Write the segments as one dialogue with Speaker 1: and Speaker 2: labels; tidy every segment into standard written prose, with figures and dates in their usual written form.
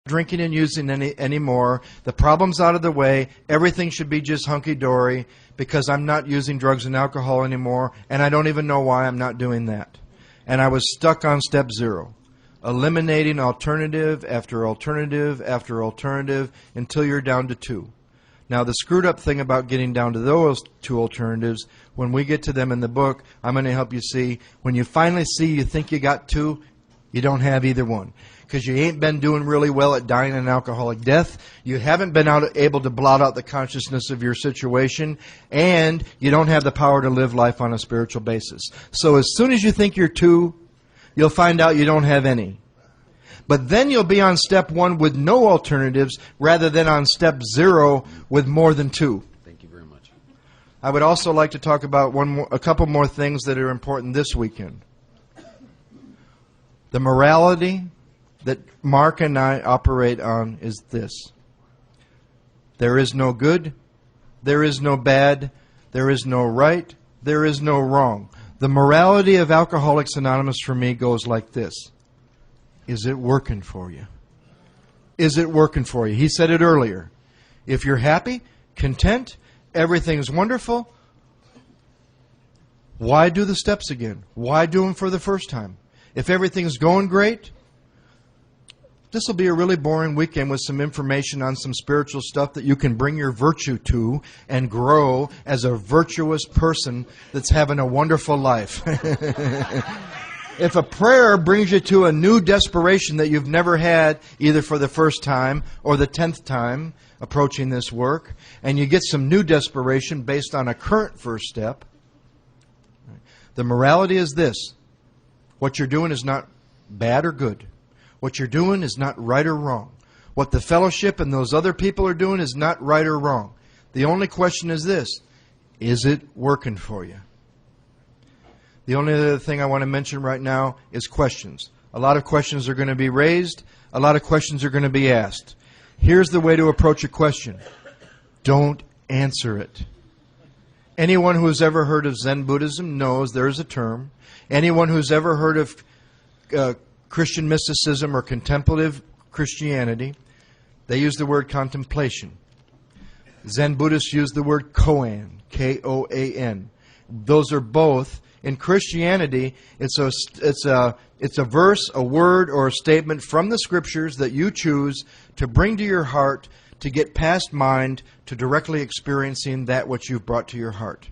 Speaker 1: drinking and using anymore. The problem's out of the way. Everything should be just hunky-dory because I'm not using drugs and alcohol anymore, and I don't even know why I'm not doing that. And I was stuck on step 0, eliminating alternative after alternative after alternative until you're down to 2. Now, the screwed up thing about getting down to those 2 alternatives, when we get to them in the book, I'm going to help you see. When you finally see you think you got 2, you don't have either one. Because you ain't been doing really well at dying an alcoholic death. You haven't been able to blot out the consciousness of your situation. And you don't have the power to live life on a spiritual basis. So as soon as you think you're 2, you'll find out you don't have any. But then you'll be on step 1 with no alternatives rather than on step 0 with more than 2.
Speaker 2: Thank you very much.
Speaker 1: I would also like to talk about a couple more things that are important this weekend. The morality that Mark and I operate on is this. There is no good, there is no bad, there is no right, there is no wrong. The morality of Alcoholics Anonymous for me goes like this. Is it working for you? Is it working for you? He said it earlier. If you're happy, content, everything's wonderful, why do the steps again? Why do them for the first time? If everything's going great, this will be a really boring weekend with some information on some spiritual stuff that you can bring your virtue to and grow as a virtuous person that's having a wonderful life. If a prayer brings you to a new desperation that you've never had, either for the first time or the 10th time approaching this work, and you get some new desperation based on a current first step, the morality is this. What you're doing is not bad or good. What you're doing is not right or wrong. What the fellowship and those other people are doing is not right or wrong. The only question is this. Is it working for you? The only other thing I want to mention right now is questions. A lot of questions are going to be raised. A lot of questions are going to be asked. Here's the way to approach a question. Don't answer it. Anyone who has ever heard of Zen Buddhism knows there is a term. Anyone who's ever heard of Christian mysticism or contemplative Christianity, they use the word contemplation. Zen Buddhists use the word koan, K-O-A-N. Those are both. In Christianity, it's a verse, a word, or a statement from the Scriptures that you choose to bring to your heart to get past mind to directly experiencing that which you've brought to your heart.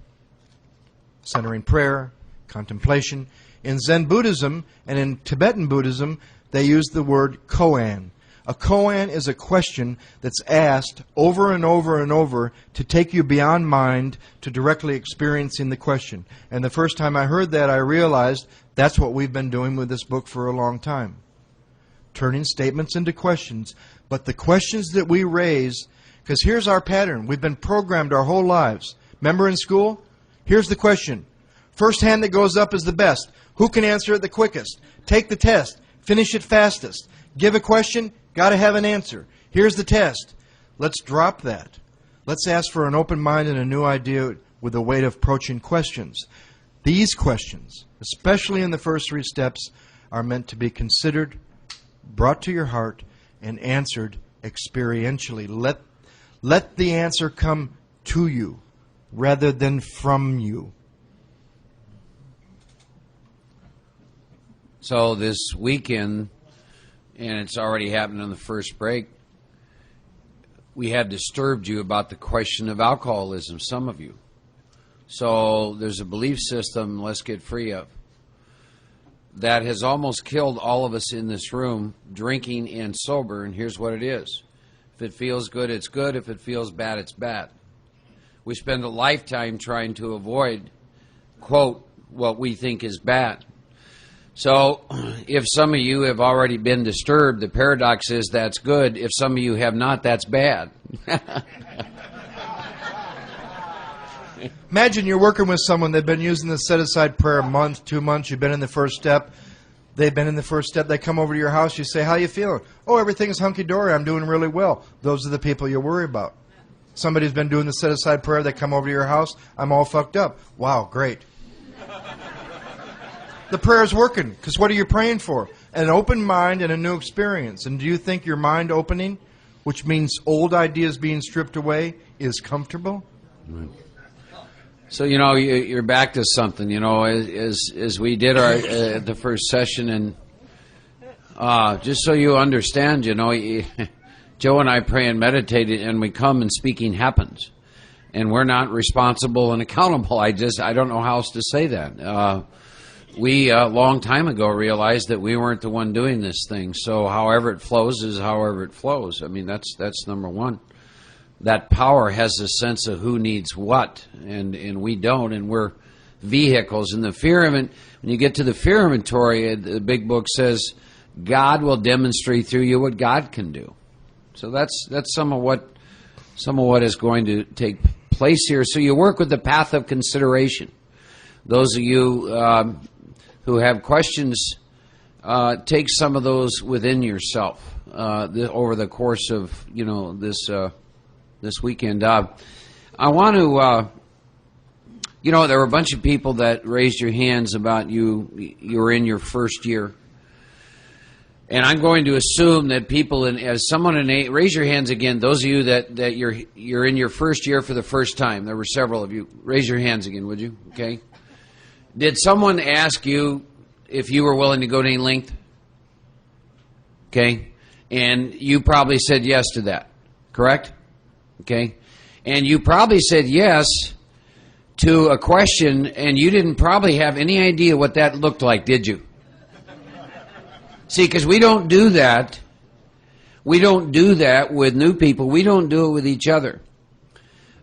Speaker 1: Centering prayer, contemplation. In Zen Buddhism and in Tibetan Buddhism, they use the word koan. A koan is a question that's asked over and over and over to take you beyond mind to directly experiencing the question. And the first time I heard that, I realized that's what we've been doing with this book for a long time. Turning statements into questions. But the questions that we raise, because here's our pattern. We've been programmed our whole lives. Remember in school? Here's the question. First hand that goes up is the best. Who can answer it the quickest? Take the test. Finish it fastest. Give a question. Got to have an answer. Here's the test. Let's drop that. Let's ask for an open mind and a new idea with a way of approaching questions. These questions, especially in the first 3 steps, are meant to be considered, brought to your heart, and answered experientially. Let the answer come to you rather than from you.
Speaker 2: So this weekend, and it's already happened on the first break, we have disturbed you about the question of alcoholism, some of you. So there's a belief system, let's get free of, that has almost killed all of us in this room, drinking and sober, and here's what it is. If it feels good, it's good. If it feels bad, it's bad. We spend a lifetime trying to avoid, quote, what we think is bad. So if some of you have already been disturbed, the paradox is that's good. If some of you have not, that's bad.
Speaker 1: Imagine you're working with someone, they've been using the set-aside prayer a month, 2 months, you've been in the first step, they've been in the first step, they come over to your house, you say, how you feeling? Oh, everything's hunky-dory, I'm doing really well. Those are the people you worry about. Somebody's been doing the set-aside prayer, they come over to your house, I'm all fucked up. Wow, great. The prayer is working, because what are you praying for? an open mind and a new experience. And do you think your mind opening, which means old ideas being stripped away, is comfortable?
Speaker 2: So, you're back to something, as we did our the first session, and just so you understand, Joe and I pray and meditate, and we come and speaking happens. And we're not responsible and accountable. I don't know how else to say that. We, a long time ago, realized that we weren't the one doing this thing. So however it flows is however it flows. I mean, that's number one. That power has a sense of who needs what, and we don't, and we're vehicles. And the fear of it, when you get to the fear inventory, the big book says, God will demonstrate through you what God can do. So that's some of what is going to take place here. So you work with the path of consideration. Those of you who have questions, take some of those within yourself over the course of this weekend. I want to, there were a bunch of people that raised your hands about you're in your first year. And I'm going to assume that people, raise your hands again. Those of you that you're in your first year for the first time. There were several of you. Raise your hands again, would you? Okay. Did someone ask you if you were willing to go to any length? Okay. And you probably said yes to that, correct? Okay. And you probably said yes to a question, and you didn't probably have any idea what that looked like, did you? See, because we don't do that. We don't do that with new people. We don't do it with each other.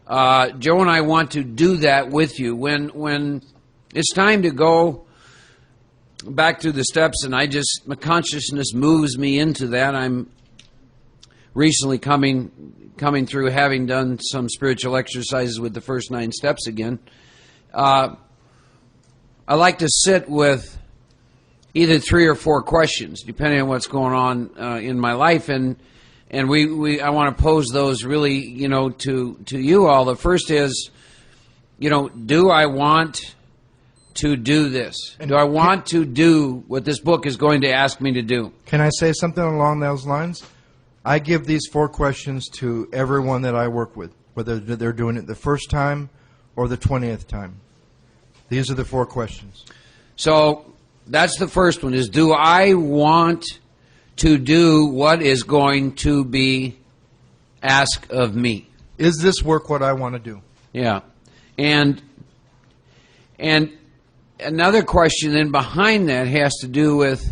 Speaker 2: Joe and I want to do that with you. When it's time to go back through the steps, and my consciousness moves me into that. I'm recently coming through, having done some spiritual exercises with the first 9 steps again. I like to sit with either 3 or 4 questions, depending on what's going on in my life, and I want to pose those really, to you all. The first is, do I want to do this? Do I want to do what this book is going to ask me to do?
Speaker 1: Can I say something along those lines? I give these 4 questions to everyone that I work with, whether they're doing it the first time or the 20th time. These are the 4 questions.
Speaker 2: So that's the first one, is do I want to do what is going to be asked of me?
Speaker 1: Is this work what I want to do?
Speaker 2: Yeah. And another question then behind that has to do with,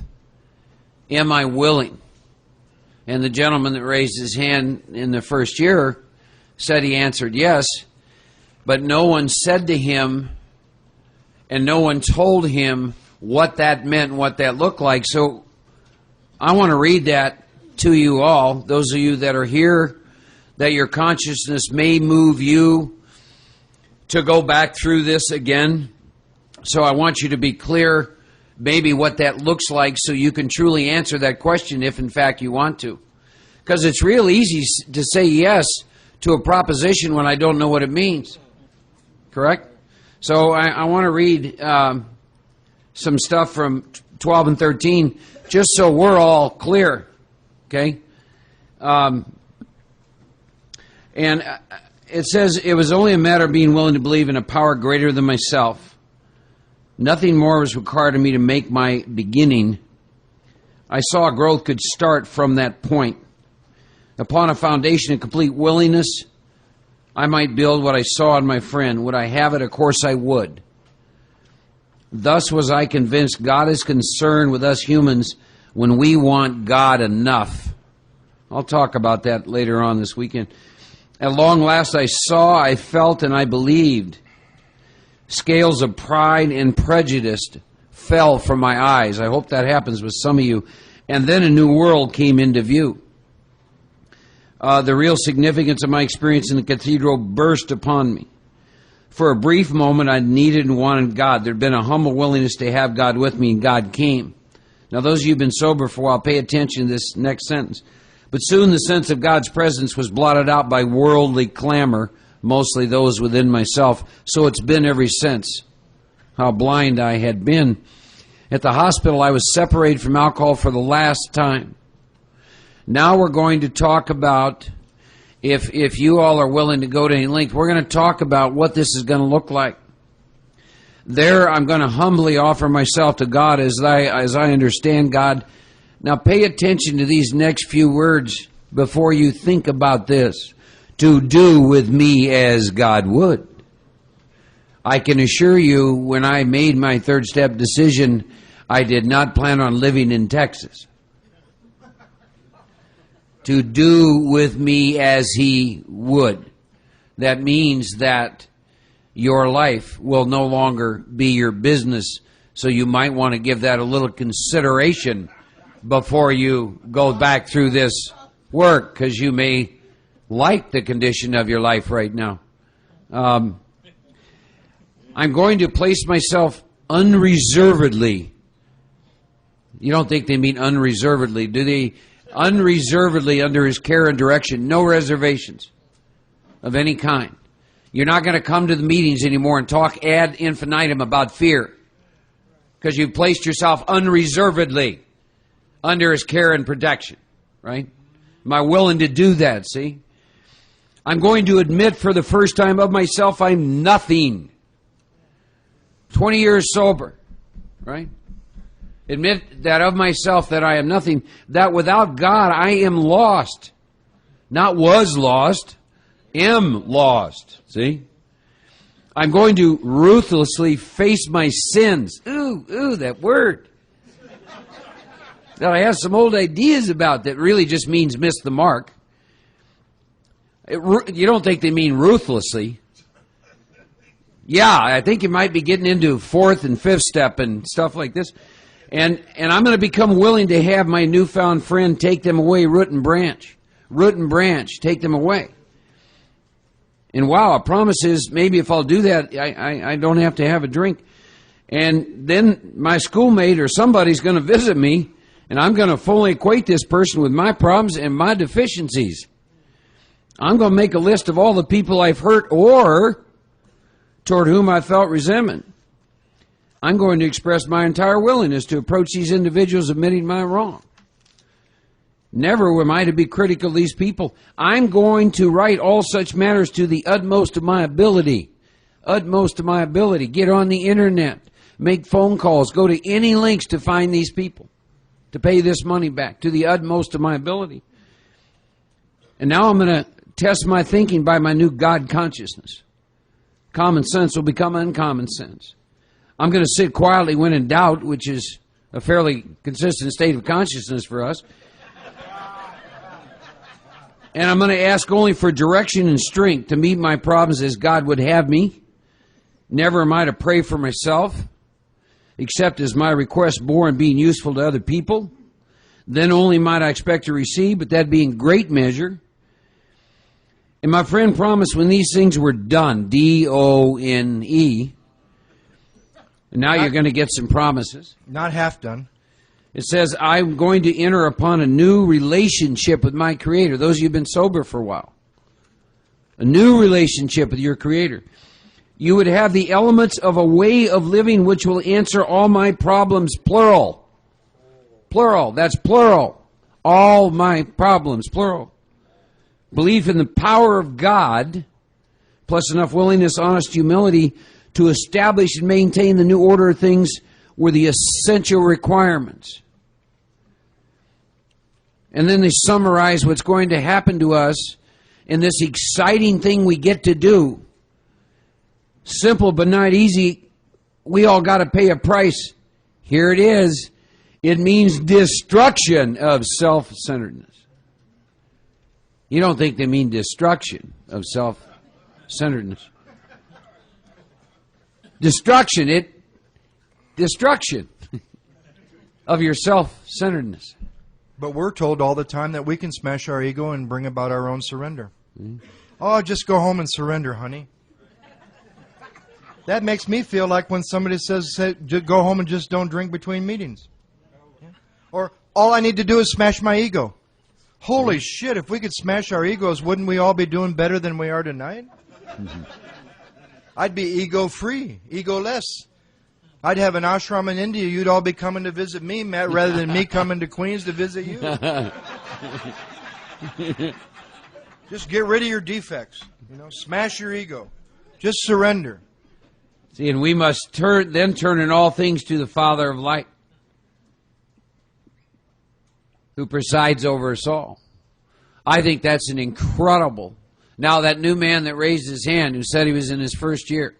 Speaker 2: am I willing? And the gentleman that raised his hand in the first year said he answered yes, but no one said to him and no one told him what that meant and what that looked like. So I want to read that to you all, those of you that are here, that your consciousness may move you to go back through this again. So I want you to be clear maybe what that looks like so you can truly answer that question if in fact you want to. Because it's real easy to say yes to a proposition when I don't know what it means. Correct? So I want to read some stuff from 12 and 13 just so we're all clear. Okay? And it says, it was only a matter of being willing to believe in a power greater than myself. Nothing more was required of me to make my beginning. I saw growth could start from that point. Upon a foundation of complete willingness, I might build what I saw in my friend. Would I have it? Of course I would. Thus was I convinced God is concerned with us humans when we want God enough. I'll talk about that later on this weekend. At long last I saw, I felt, and I believed. Scales of pride and prejudice fell from my eyes. I hope that happens with some of you. And then a new world came into view. The real significance of my experience in the cathedral burst upon me. For a brief moment, I needed and wanted God. There had been a humble willingness to have God with me, and God came. Now, those of you who have been sober for a while, pay attention to this next sentence. But soon the sense of God's presence was blotted out by worldly clamor, mostly those within myself. So it's been ever since. How blind I had been. At the hospital, I was separated from alcohol for the last time. Now we're going to talk about, if you all are willing to go to any length, we're going to talk about what this is going to look like. There, I'm going to humbly offer myself to God as I understand God. Now pay attention to these next few words before you think about this. To do with me as God would. I can assure you, when I made my third step decision, I did not plan on living in Texas. To do with me as He would. That means that your life will no longer be your business, so you might want to give that a little consideration before you go back through this work, because you may like the condition of your life right now. I'm going to place myself unreservedly. You don't think they mean unreservedly, do they? Unreservedly under His care and direction. No reservations of any kind. You're not going to come to the meetings anymore and talk ad infinitum about fear, because you've placed yourself unreservedly under His care and protection, right? Am I willing to do that, see? I'm going to admit for the first time of myself I'm nothing. 20 years sober, right? Admit that of myself that I am nothing, that without God I am lost. Not was lost, am lost, see? I'm going to ruthlessly face my sins. Ooh, that word. That I have some old ideas about that really just means miss the mark. You don't think they mean ruthlessly. Yeah, I think you might be getting into fourth and fifth step and stuff like this. And I'm going to become willing to have my newfound friend take them away root and branch. Root and branch, take them away. And wow, a promise is maybe if I'll do that, I don't have to have a drink. And then my schoolmate or somebody's going to visit me, and I'm going to fully equate this person with my problems and my deficiencies. I'm going to make a list of all the people I've hurt or toward whom I felt resentment. I'm going to express my entire willingness to approach these individuals admitting my wrong. Never am I to be critical of these people. I'm going to write all such matters to the utmost of my ability. Utmost of my ability. Get on the internet. Make phone calls. Go to any lengths to find these people. To pay this money back. To the utmost of my ability. And now I'm going to test my thinking by my new God consciousness. Common sense will become uncommon sense. I'm going to sit quietly when in doubt, which is a fairly consistent state of consciousness for us. And I'm going to ask only for direction and strength to meet my problems as God would have me. Never am I to pray for myself, except as my request bore and being useful to other people. Then only might I expect to receive, but that being great measure. And my friend promised when these things were done, D-O-N-E, and now you're going to get some promises.
Speaker 1: Not half done.
Speaker 2: It says, I'm going to enter upon a new relationship with my Creator. Those of you who have been sober for a while. A new relationship with your Creator. You would have the elements of a way of living which will answer all my problems, plural. Plural, that's plural. All my problems, plural. Belief in the power of God, plus enough willingness, honest humility to establish and maintain the new order of things were the essential requirements. And then they summarize what's going to happen to us in this exciting thing we get to do. Simple but not easy. We all got to pay a price. Here it is. It means destruction of self-centeredness. You don't think they mean destruction of self-centeredness. Destruction of your self-centeredness.
Speaker 1: But we're told all the time that we can smash our ego and bring about our own surrender. Oh, just go home and surrender, honey. That makes me feel like when somebody says, go home and just don't drink between meetings. Or, all I need to do is smash my ego. Holy shit, if we could smash our egos, wouldn't we all be doing better than we are tonight? I'd be ego-free, ego-less. I'd have an ashram in India. You'd all be coming to visit me, Matt, rather than me coming to Queens to visit you. Just get rid of your defects. Smash your ego. Just surrender.
Speaker 2: See, and we must turn in all things to the Father of light, who presides over us all. I think that's an incredible. Now, that new man that raised his hand, who said he was in his first year,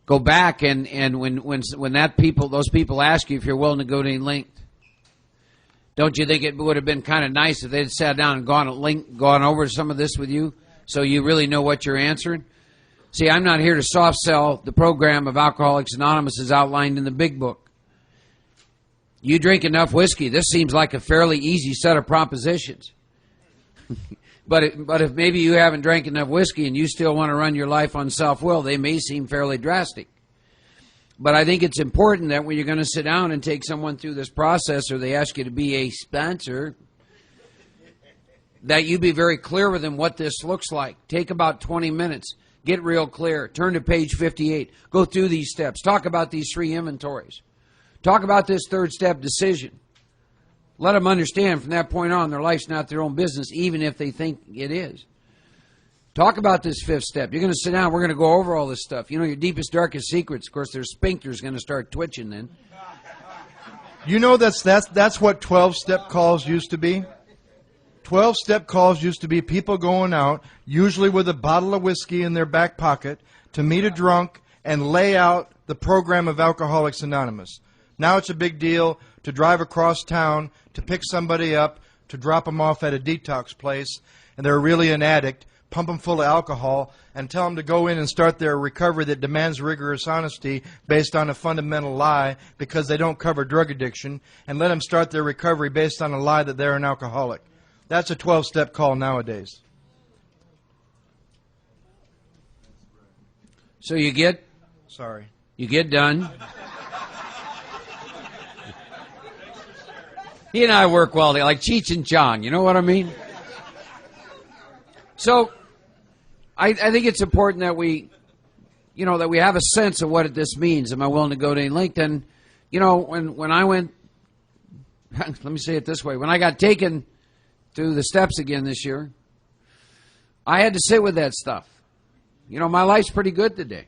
Speaker 2: go back and when those people ask you if you're willing to go to Linked, don't you think it would have been kind of nice if they'd sat down and gone over some of this with you, so you really know what you're answering? See, I'm not here to soft sell the program of Alcoholics Anonymous as outlined in the big book. You drink enough whiskey, this seems like a fairly easy set of propositions. But if maybe you haven't drank enough whiskey and you still want to run your life on self-will, they may seem fairly drastic. But I think it's important that when you're going to sit down and take someone through this process, or they ask you to be a sponsor, that you be very clear with them what this looks like. Take about 20 minutes. Get real clear. Turn to page 58. Go through these steps. Talk about these 3 inventories. Talk about this 3rd step, decision. Let them understand from that point on their life's not their own business, even if they think it is. Talk about this 5th step. You're going to sit down. We're going to go over all this stuff. Your deepest, darkest secrets. Of course, their sphincter's going to start twitching then.
Speaker 1: That's what 12-step calls used to be. 12-step calls used to be people going out, usually with a bottle of whiskey in their back pocket, to meet a drunk and lay out the program of Alcoholics Anonymous. Now it's a big deal to drive across town, to pick somebody up, to drop them off at a detox place, and they're really an addict, pump them full of alcohol, and tell them to go in and start their recovery that demands rigorous honesty based on a fundamental lie because they don't cover drug addiction, and let them start their recovery based on a lie that they're an alcoholic. That's a 12-step call nowadays.
Speaker 2: So you get done. He and I work well, like Cheech and Chong, you know what I mean? So, I think it's important that we have a sense of what this means. Am I willing to go to Linked? And, when I went, let me say it this way, when I got taken through the steps again this year, I had to sit with that stuff. My life's pretty good today.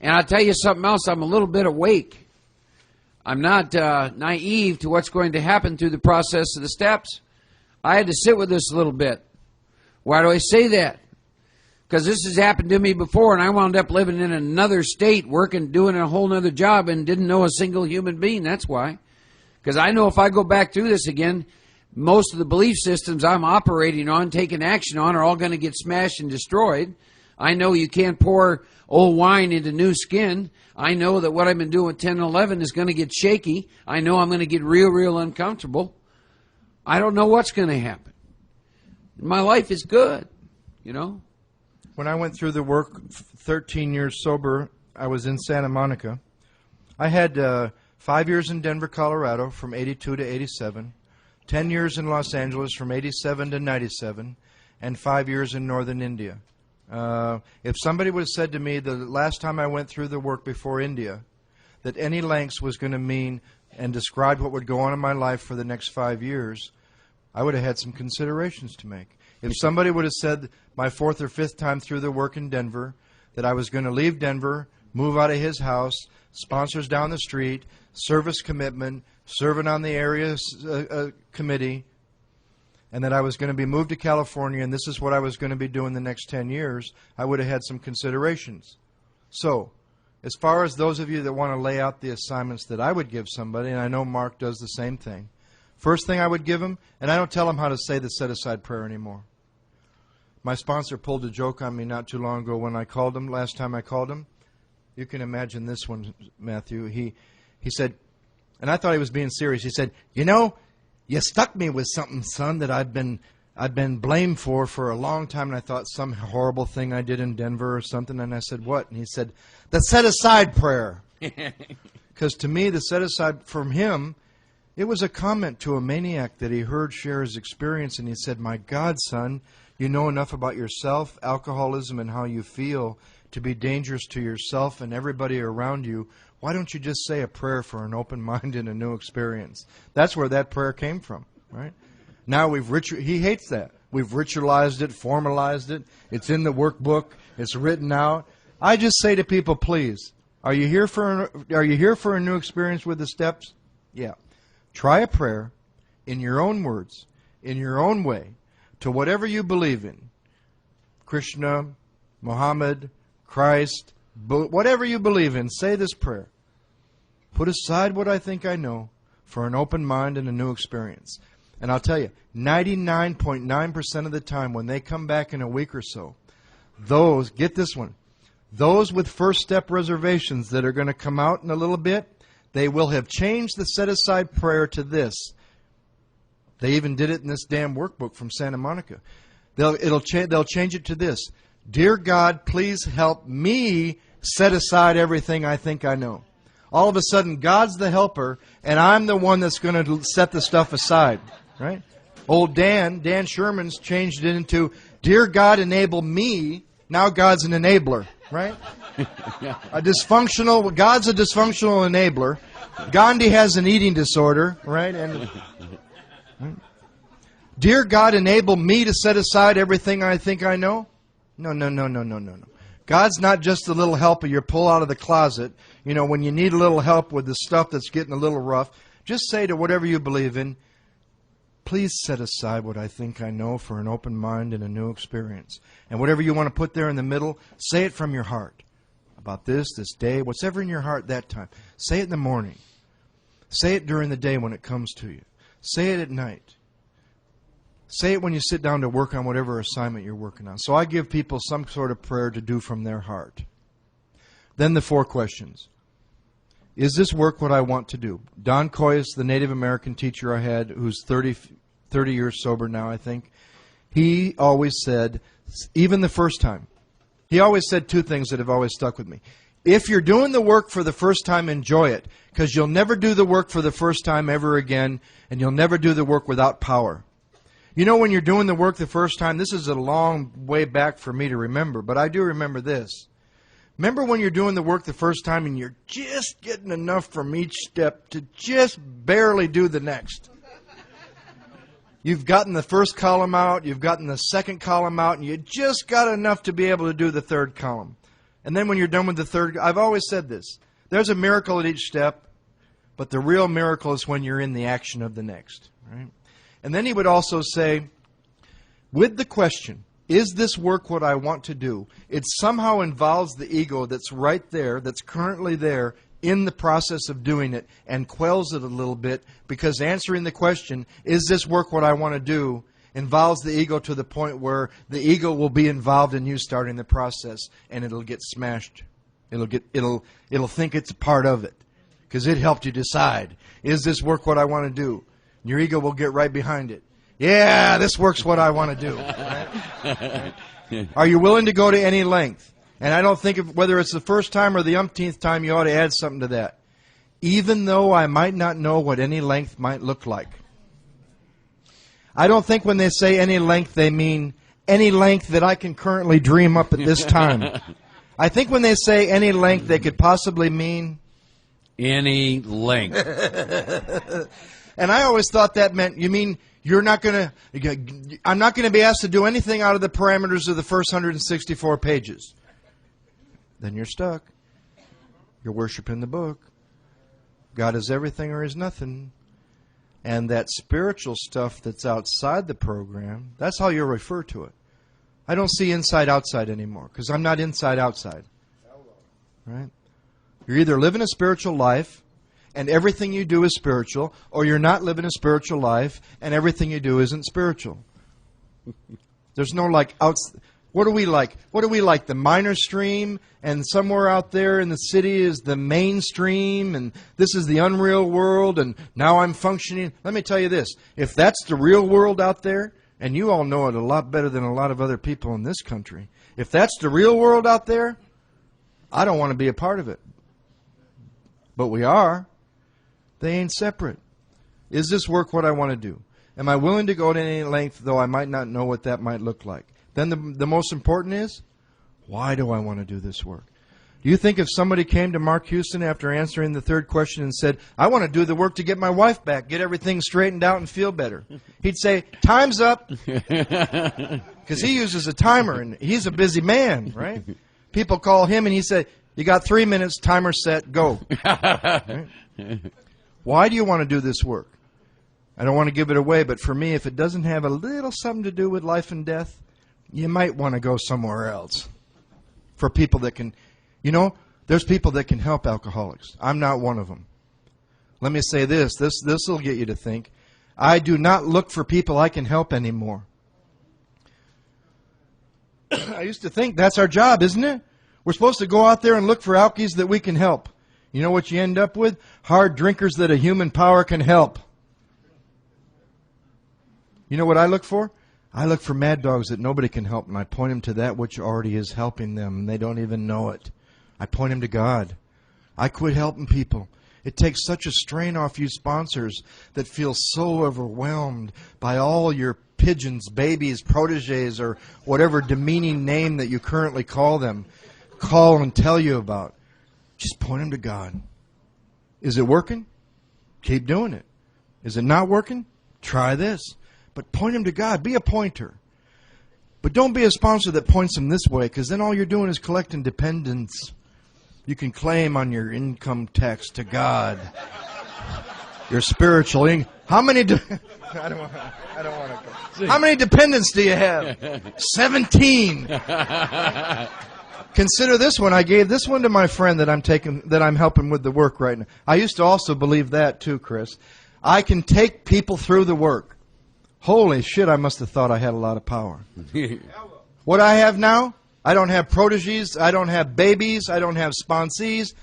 Speaker 2: And I'll tell you something else, I'm a little bit awake. I'm not naive to what's going to happen through the process of the steps. I had to sit with this a little bit. Why do I say that? Because this has happened to me before, and I wound up living in another state, working, doing a whole other job, and didn't know a single human being. That's why. Because I know if I go back through this again, most of the belief systems I'm operating on, taking action on, are all going to get smashed and destroyed. I know you can't pour old wine into new skin. I know that what I've been doing with 10 and 11 is going to get shaky. I know I'm going to get real uncomfortable. I don't know what's going to happen. My life is good,
Speaker 1: When I went through the work, 13 years sober, I was in Santa Monica. I had 5 years in Denver, Colorado, from 82 to 87, 10 years in Los Angeles, from 87 to 97, and 5 years in northern India. If somebody would have said to me the last time I went through the work before India that any lengths was going to mean and describe what would go on in my life for the next 5 years, I would have had some considerations to make. If somebody would have said my 4th or 5th time through the work in Denver that I was going to leave Denver, move out of his house, sponsors down the street, service commitment, serving on the area committee, and that I was going to be moved to California and this is what I was going to be doing the next 10 years, I would have had some considerations. So, as far as those of you that want to lay out the assignments that I would give somebody, and I know Mark does the same thing, first thing I would give him, and I don't tell him how to say the set-aside prayer anymore. My sponsor pulled a joke on me not too long ago when I called him, last time I called him. You can imagine this one, Matthew. He said, and I thought he was being serious, he said, you stuck me with something, son, that I've been blamed for a long time, and I thought some horrible thing I did in Denver or something, and I said, what? And he said, the set-aside prayer. Because to me, the set-aside from him, it was a comment to a maniac that he heard share his experience, and he said, my God, son, you know enough about yourself, alcoholism, and how you feel to be dangerous to yourself and everybody around you, why don't you just say a prayer for an open mind and a new experience? That's where that prayer came from, right? Now he hates that. We've ritualized it, formalized it. It's in the workbook. It's written out. I just say to people, please, are you here for a new experience with the steps? Yeah. Try a prayer in your own words, in your own way, to whatever you believe in. Krishna, Muhammad, Christ, whatever you believe in, say this prayer. Put aside what I think I know for an open mind and a new experience. And I'll tell you, 99.9% of the time when they come back in a week or so, get this one, those with first step reservations that are going to come out in a little bit, they will have changed the set-aside prayer to this. They even did it in this damn workbook from Santa Monica. They'll change it to this. Dear God, please help me set aside everything I think I know. All of a sudden, God's the helper, and I'm the one that's going to set the stuff aside. Right? Old Dan Sherman's changed it into, Dear God, enable me. Now God's an enabler. Right? God's a dysfunctional enabler. Gandhi has an eating disorder. Right? Right? Dear God, enable me to set aside everything I think I know. No. God's not just a little helper you pull out of the closet. You know, when you need a little help with the stuff that's getting a little rough, just say to whatever you believe in, please set aside what I think I know for an open mind and a new experience. And whatever you want to put there in the middle, say it from your heart. About this day, whatever in your heart that time. Say it in the morning. Say it during the day when it comes to you. Say it at night. Say it when you sit down to work on whatever assignment you're working on. So I give people some sort of prayer to do from their heart. Then the 4 questions. Is this work what I want to do? Don Coyes, the Native American teacher I had, who's 30 years sober now, I think, he always said, even the first time, he always said 2 things that have always stuck with me. If you're doing the work for the first time, enjoy it, because you'll never do the work for the first time ever again, and you'll never do the work without power. You know, when you're doing the work the first time, this is a long way back for me to remember, but I do remember this. Remember when you're doing the work the first time and you're just getting enough from each step to just barely do the next. You've gotten the first column out, you've gotten the second column out, and you just got enough to be able to do the third column. And then when you're done with the third, I've always said this, there's a miracle at each step, but the real miracle is when you're in the action of the next. Right? And then he would also say, with the question, is this work what I want to do? It somehow involves the ego that's right there, that's currently there in the process of doing it, and quells it a little bit, because answering the question, is this work what I want to do, involves the ego to the point where the ego will be involved in you starting the process, and it'll get smashed. It'll think it's a part of it, because it helped you decide, is this work what I want to do? And your ego will get right behind it. Yeah, this work's what I want to do. Right? Are you willing to go to any length? And I don't think whether it's the first time or the umpteenth time, you ought to add something to that. Even though I might not know what any length might look like. I don't think when they say any length, they mean any length that I can currently dream up at this time. I think when they say any length, they could possibly mean
Speaker 2: any length.
Speaker 1: And I always thought that meant, you mean I'm not going to be asked to do anything out of the parameters of the first 164 pages. Then you're stuck. You're worshiping the book. God is everything or is nothing. And that spiritual stuff that's outside the program, that's how you'll refer to it. I don't see inside outside anymore, because I'm not inside outside. Right? You're either living a spiritual life and everything you do is spiritual, or you're not living a spiritual life and everything you do isn't spiritual. There's no what do we like? What do we like? The minor stream, and somewhere out there in the city is the mainstream, and this is the unreal world, and now I'm functioning. Let me tell you this. If that's the real world out there, and you all know it a lot better than a lot of other people in this country, if that's the real world out there, I don't want to be a part of it. But we are. They ain't separate. Is this work what I want to do? Am I willing to go to any length, though I might not know what that might look like? Then the most important is, Why do I want to do this work? Do you think if somebody came to Mark Houston after answering the third question and said, I want to do the work to get my wife back, get everything straightened out and feel better, he'd say, time's up. Because he uses a timer, and he's a busy man, right? People call him, and he said, you got 3 minutes, timer set, go. Right? Why do you want to do this work? I don't want to give it away, but for me, if it doesn't have a little something to do with life and death, you might want to go somewhere else. For people that can, there's people that can help alcoholics. I'm not one of them. Let me say this will get you to think. I do not look for people I can help anymore. I used to think that's our job, isn't it? We're supposed to go out there and look for alkies that we can help. You know what you end up with? Hard drinkers that a human power can help. You know what I look for? I look for mad dogs that nobody can help, and I point them to that which already is helping them, and they don't even know it. I point them to God. I quit helping people. It takes such a strain off you sponsors that feel so overwhelmed by all your pigeons, babies, proteges, or whatever demeaning name that you currently call them. Call and tell you about. Just point them to God. Is it working? Keep doing it. Is it not working? Try this. But point them to God. Be a pointer. But don't be a sponsor that points them this way, because then all you're doing is collecting dependents. You can claim on your income tax to God. Your spiritual How many I don't want to go. How many dependents do you have? 17. Consider this one. I gave this one to my friend that I'm helping with the work right now. I used to also believe that too, Chris. I can take people through the work. Holy shit, I must have thought I had a lot of power. What I have now, I don't have proteges, I don't have babies, I don't have sponsees.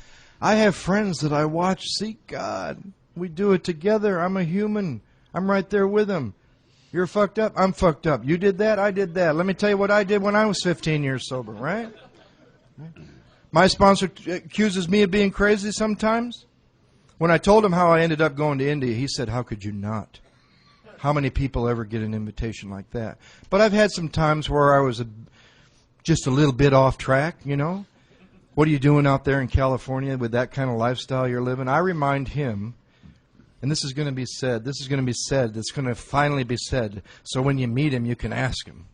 Speaker 1: I have friends that I watch seek God. We do it together. I'm a human. I'm right there with them. You're fucked up? I'm fucked up. You did that? I did that. Let me tell you what I did when I was 15 years sober, right? My sponsor accuses me of being crazy sometimes. When I told him how I ended up going to India, he said, how could you not? How many people ever get an invitation like that? But I've had some times where I was just a little bit off track, What are you doing out there in California with that kind of lifestyle you're living? I remind him, and this is going to be said, it's going to finally be said, so when you meet him, you can ask him.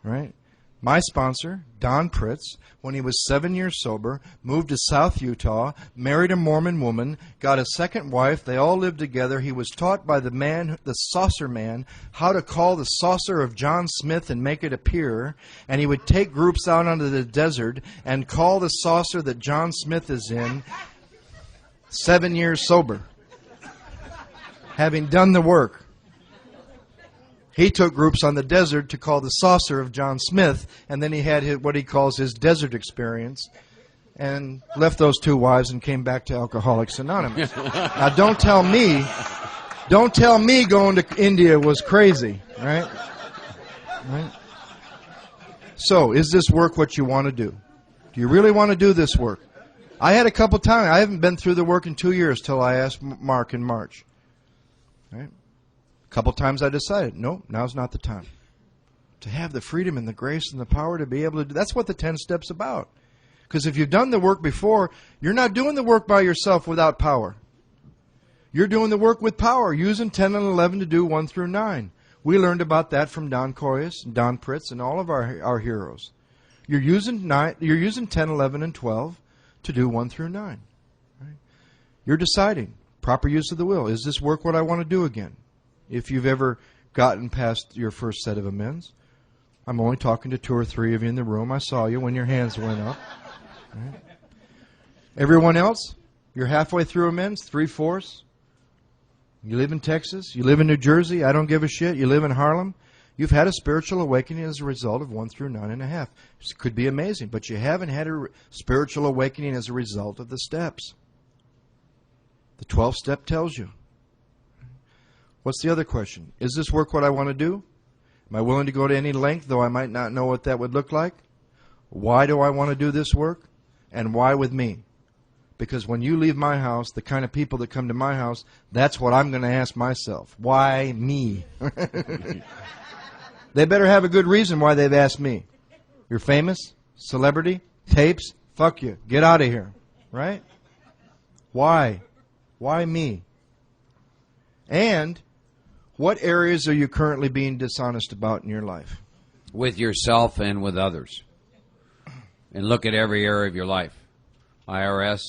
Speaker 1: Right? My sponsor, Don Pritz, when he was 7 years sober, moved to South Utah, married a Mormon woman, got a second wife. They all lived together. He was taught by the saucer man, how to call the saucer of John Smith and make it appear. And he would take groups out onto the desert and call the saucer that John Smith is in, 7 years sober, having done the work. He took groups on the desert to call the saucer of John Smith, and then he had what he calls his desert experience, and left those two wives and came back to Alcoholics Anonymous. Now, don't tell me going to India was crazy, right? So, is this work what you want to do? Do you really want to do this work? I had a couple times. I haven't been through the work in 2 years till I asked Mark in March. Right? A couple times I decided, no, now's not the time. To have the freedom and the grace and the power to be able to do, that's what the 10 steps about. Because if you've done the work before, you're not doing the work by yourself without power. You're doing the work with power, using 10 and 11 to do 1 through 9. We learned about that from Don Coyes, Don Pritz, and all of our heroes. You're using 10, 11, and 12 to do 1 through 9. Right? You're deciding, proper use of the will. Is this work what I want to do again? If you've ever gotten past your first set of amends. I'm only talking to 2 or 3 of you in the room. I saw you when your hands went up. Right? Everyone else, you're halfway through amends, 3/4. You live in Texas. You live in New Jersey. I don't give a shit. You live in Harlem. You've had a spiritual awakening as a result of 1 through 9.5. It could be amazing, but you haven't had a spiritual awakening as a result of the steps. The 12th step tells you. What's the other question? Is this work what I want to do? Am I willing to go to any length, though I might not know what that would look like? Why do I want to do this work? And why with me? Because when you leave my house, the kind of people that come to my house, that's what I'm going to ask myself. Why me? They better have a good reason why they've asked me. You're famous? celebrity, tapes, fuck you. Get out of here. Right? Why? Why me? And what areas are you currently being dishonest about in your life?
Speaker 2: With yourself and with others. And look at every area of your life. IRS,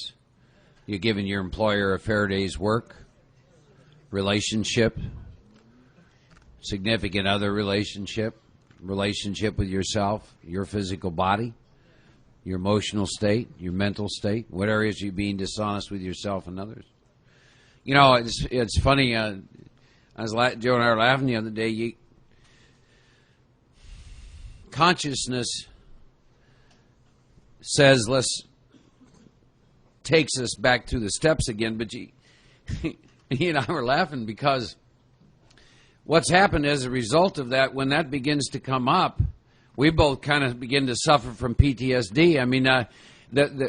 Speaker 2: you're giving your employer a fair day's work, relationship, significant other relationship with yourself, your physical body, your emotional state, your mental state. What areas are you being dishonest with yourself and others? You know, it's funny. Joe and I were laughing the other day. Consciousness says takes us back to the steps again, but he and I were laughing because what's happened as a result of that, when that begins to come up, we both kind of begin to suffer from PTSD. I mean,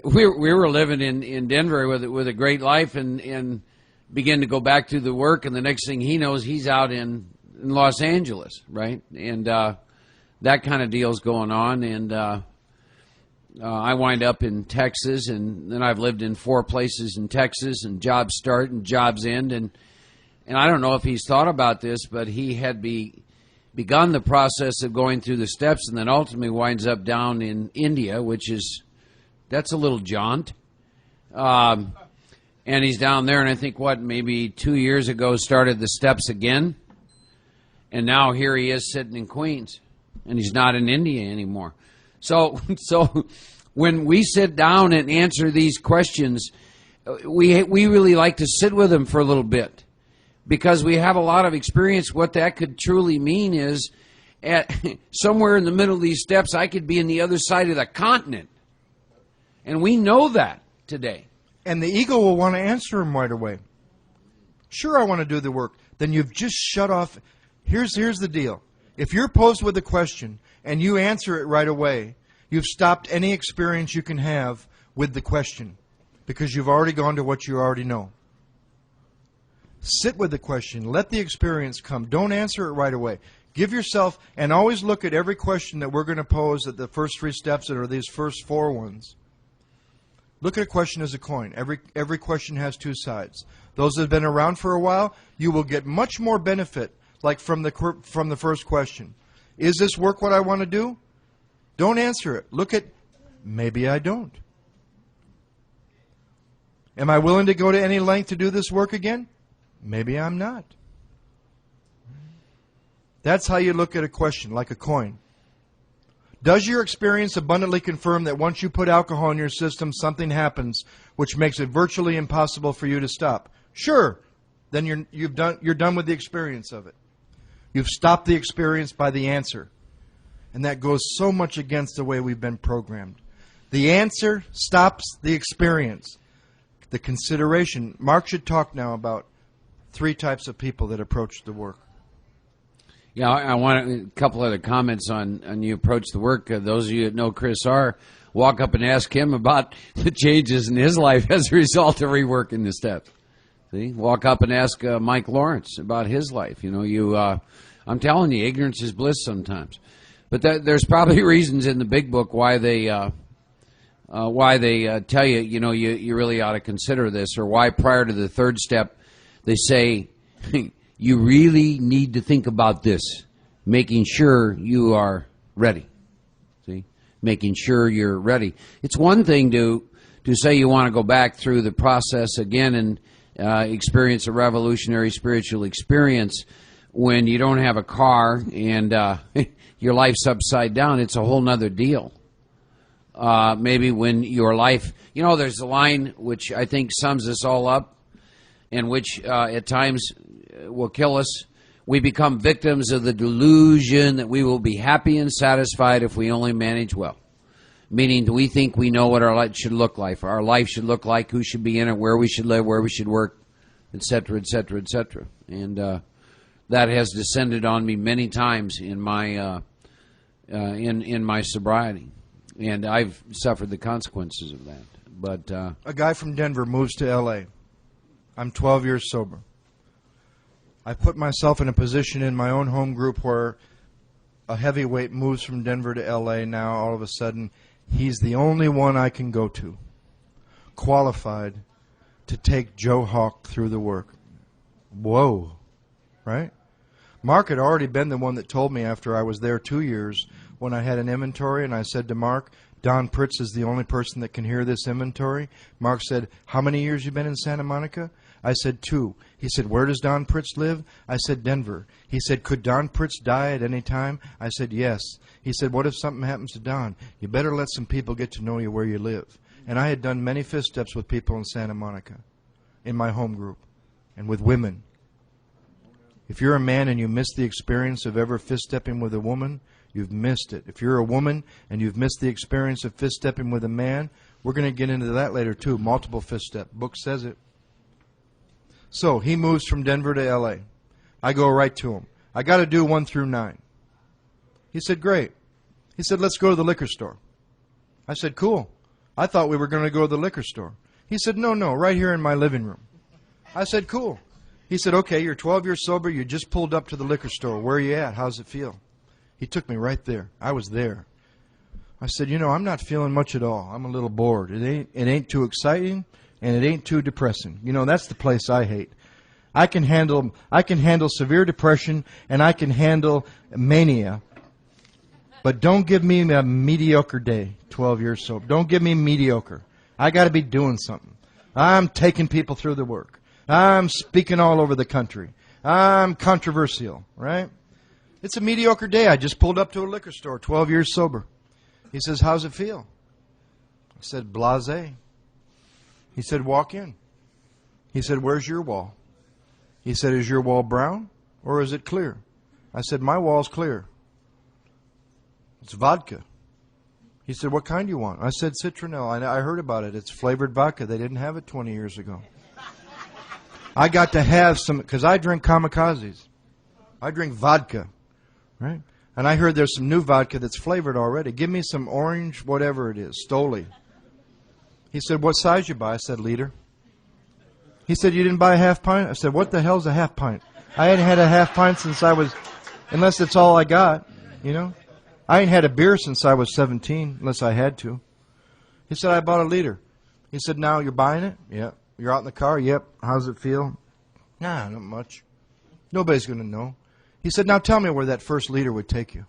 Speaker 2: we were living in Denver with a great life and begin to go back to the work, and the next thing he knows, he's out in Los Angeles, right? And that kind of deal's going on, and I wind up in Texas, and then I've lived in 4 places in Texas, and jobs start and jobs end, and I don't know if he's thought about this, but he had begun the process of going through the steps, and then ultimately winds up down in India, that's a little jaunt. And he's down there, and I think, maybe 2 years ago started the steps again, and now here he is sitting in Queens, and he's not in India anymore. So when we sit down and answer these questions, we really like to sit with them for a little bit, because we have a lot of experience. What that could truly mean is, at somewhere in the middle of these steps, I could be in the other side of the continent, and we know that today.
Speaker 1: And the ego will want to answer them right away. Sure, I want to do the work. Then you've just shut off. Here's the deal. If you're posed with a question and you answer it right away, you've stopped any experience you can have with the question, because you've already gone to what you already know. Sit with the question. Let the experience come. Don't answer it right away. Give yourself, and always look at every question that we're going to pose at the first 3 steps that are these first 4 ones. Look at a question as a coin. Every question has 2 sides. Those that have been around for a while, you will get much more benefit, like from the first question. Is this work what I want to do? Don't answer it. Look at, maybe I don't. Am I willing to go to any length to do this work again? Maybe I'm not. That's how you look at a question, like a coin. Does your experience abundantly confirm that once you put alcohol in your system, something happens which makes it virtually impossible for you to stop? Sure. Then you're done with the experience of it. You've stopped the experience by the answer. And that goes so much against the way we've been programmed. The answer stops the experience. The consideration. Mark should talk now about 3 types of people that approach the work.
Speaker 2: Yeah, I want a couple other comments on you approach the work. Those of you that know Chris R., walk up and ask him about the changes in his life as a result of reworking the steps. See, walk up and ask Mike Lawrence about his life. You know, I'm telling you, ignorance is bliss sometimes. But there's probably reasons in the big book why they tell you, you know, you really ought to consider this, or why prior to the 3rd step they say you really need to think about this, making sure you are ready. See, making sure you're ready. It's one thing to say you want to go back through the process again and experience a revolutionary spiritual experience when you don't have a car and your life's upside down. It's a whole nother deal. Maybe when your life, you know, there's a line which I think sums this all up, and which at times will kill us. We become victims of the delusion that we will be happy and satisfied if we only manage well. Meaning we think we know what our life should look like. Our life should look like, who should be in it, where we should live, where we should work, etc., etc., etc. And that has descended on me many times in my in my sobriety. And I've suffered the consequences of that. But
Speaker 1: a guy from Denver moves to L.A. I'm 12 years sober. I put myself in a position in my own home group where a heavyweight moves from Denver to L.A. now all of a sudden. He's the only one I can go to qualified to take Joe Hawk through the work. Whoa, right? Mark had already been the one that told me after I was there 2 years when I had an inventory, and I said to Mark, Don Pritz is the only person that can hear this inventory. Mark said, how many years you been in Santa Monica? I said 2. He said, where does Don Pritz live? I said, Denver. He said, could Don Pritz die at any time? I said, yes. He said, what if something happens to Don? You better let some people get to know you where you live. And I had done many fist steps with people in Santa Monica, in my home group, and with women. If you're a man and you miss the experience of ever fist stepping with a woman, you've missed it. If you're a woman and you've missed the experience of fist stepping with a man, we're going to get into that later too. Multiple fist step. Book says it. So he moves from Denver to L.A. I go right to him. I got to do 1 through 9. He said, great. He said, let's go to the liquor store. I said, cool. I thought we were going to go to the liquor store. He said, no, right here in my living room. I said, cool. He said, okay, you're 12 years sober. You just pulled up to the liquor store. Where are you at? How's it feel? He took me right there. I was there. I said, I'm not feeling much at all. I'm a little bored. It ain't too exciting, and it ain't too depressing. That's the place I hate. I can handle severe depression, and I can handle mania. But don't give me a mediocre day, 12 years sober. Don't give me mediocre. I got to be doing something. I'm taking people through the work. I'm speaking all over the country. I'm controversial, right? It's a mediocre day. I just pulled up to a liquor store, 12 years sober. He says, how's it feel? I said, blasé. He said, walk in. He said, where's your wall? He said, is your wall brown or is it clear? I said, my wall's clear. It's vodka. He said, what kind do you want? I said, citronelle. I heard about it. It's flavored vodka. They didn't have it 20 years ago. I got to have some, because I drink kamikazes. I drink vodka, right? And I heard there's some new vodka that's flavored already. Give me some orange, whatever it is, Stoli. He said, what size you buy? I said, liter. He said, you didn't buy a half pint? I said, what the hell's a half pint? I hadn't had a half pint since I was, unless that's all I got, I ain't had a beer since I was 17, unless I had to. He said, I bought a liter. He said, now you're buying it? Yeah. You're out in the car? Yep. How's it feel? Nah, not much. Nobody's going to know. He said, now tell me where that first liter would take you.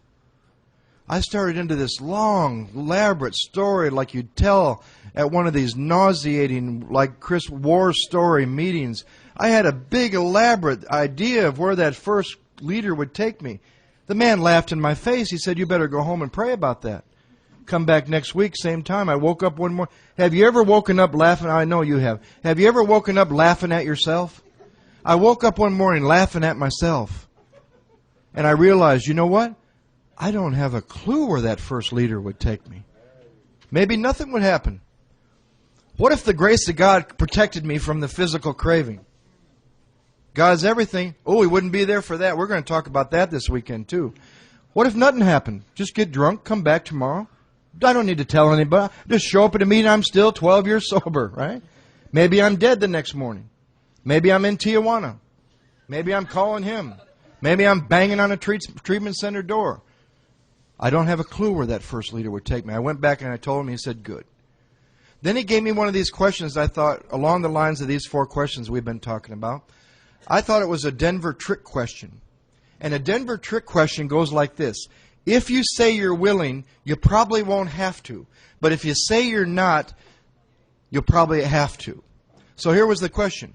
Speaker 1: I started into this long, elaborate story like you'd tell at one of these nauseating, like Chris War story meetings. I had a big, elaborate idea of where that first liter would take me. The man laughed in my face. He said, you better go home and pray about that. Come back next week, same time. I woke up one morning. Have you ever woken up laughing? I know you have. Have you ever woken up laughing at yourself? I woke up one morning laughing at myself. And I realized, you know what? I don't have a clue where that first liter would take me. Maybe nothing would happen. What if the grace of God protected me from the physical craving? God's everything. Oh, He wouldn't be there for that. We're going to talk about that this weekend too. What if nothing happened? Just get drunk, come back tomorrow. I don't need to tell anybody. Just show up at a meeting. I'm still 12 years sober, right? Maybe I'm dead the next morning. Maybe I'm in Tijuana. Maybe I'm calling him. Maybe I'm banging on a treatment center door. I don't have a clue where that first liter would take me. I went back and I told him. He said, good. Then he gave me one of these questions. I thought, along the lines of these 4 questions we've been talking about, I thought it was a Denver trick question. And a Denver trick question goes like this. If you say you're willing, you probably won't have to. But if you say you're not, you'll probably have to. So here was the question.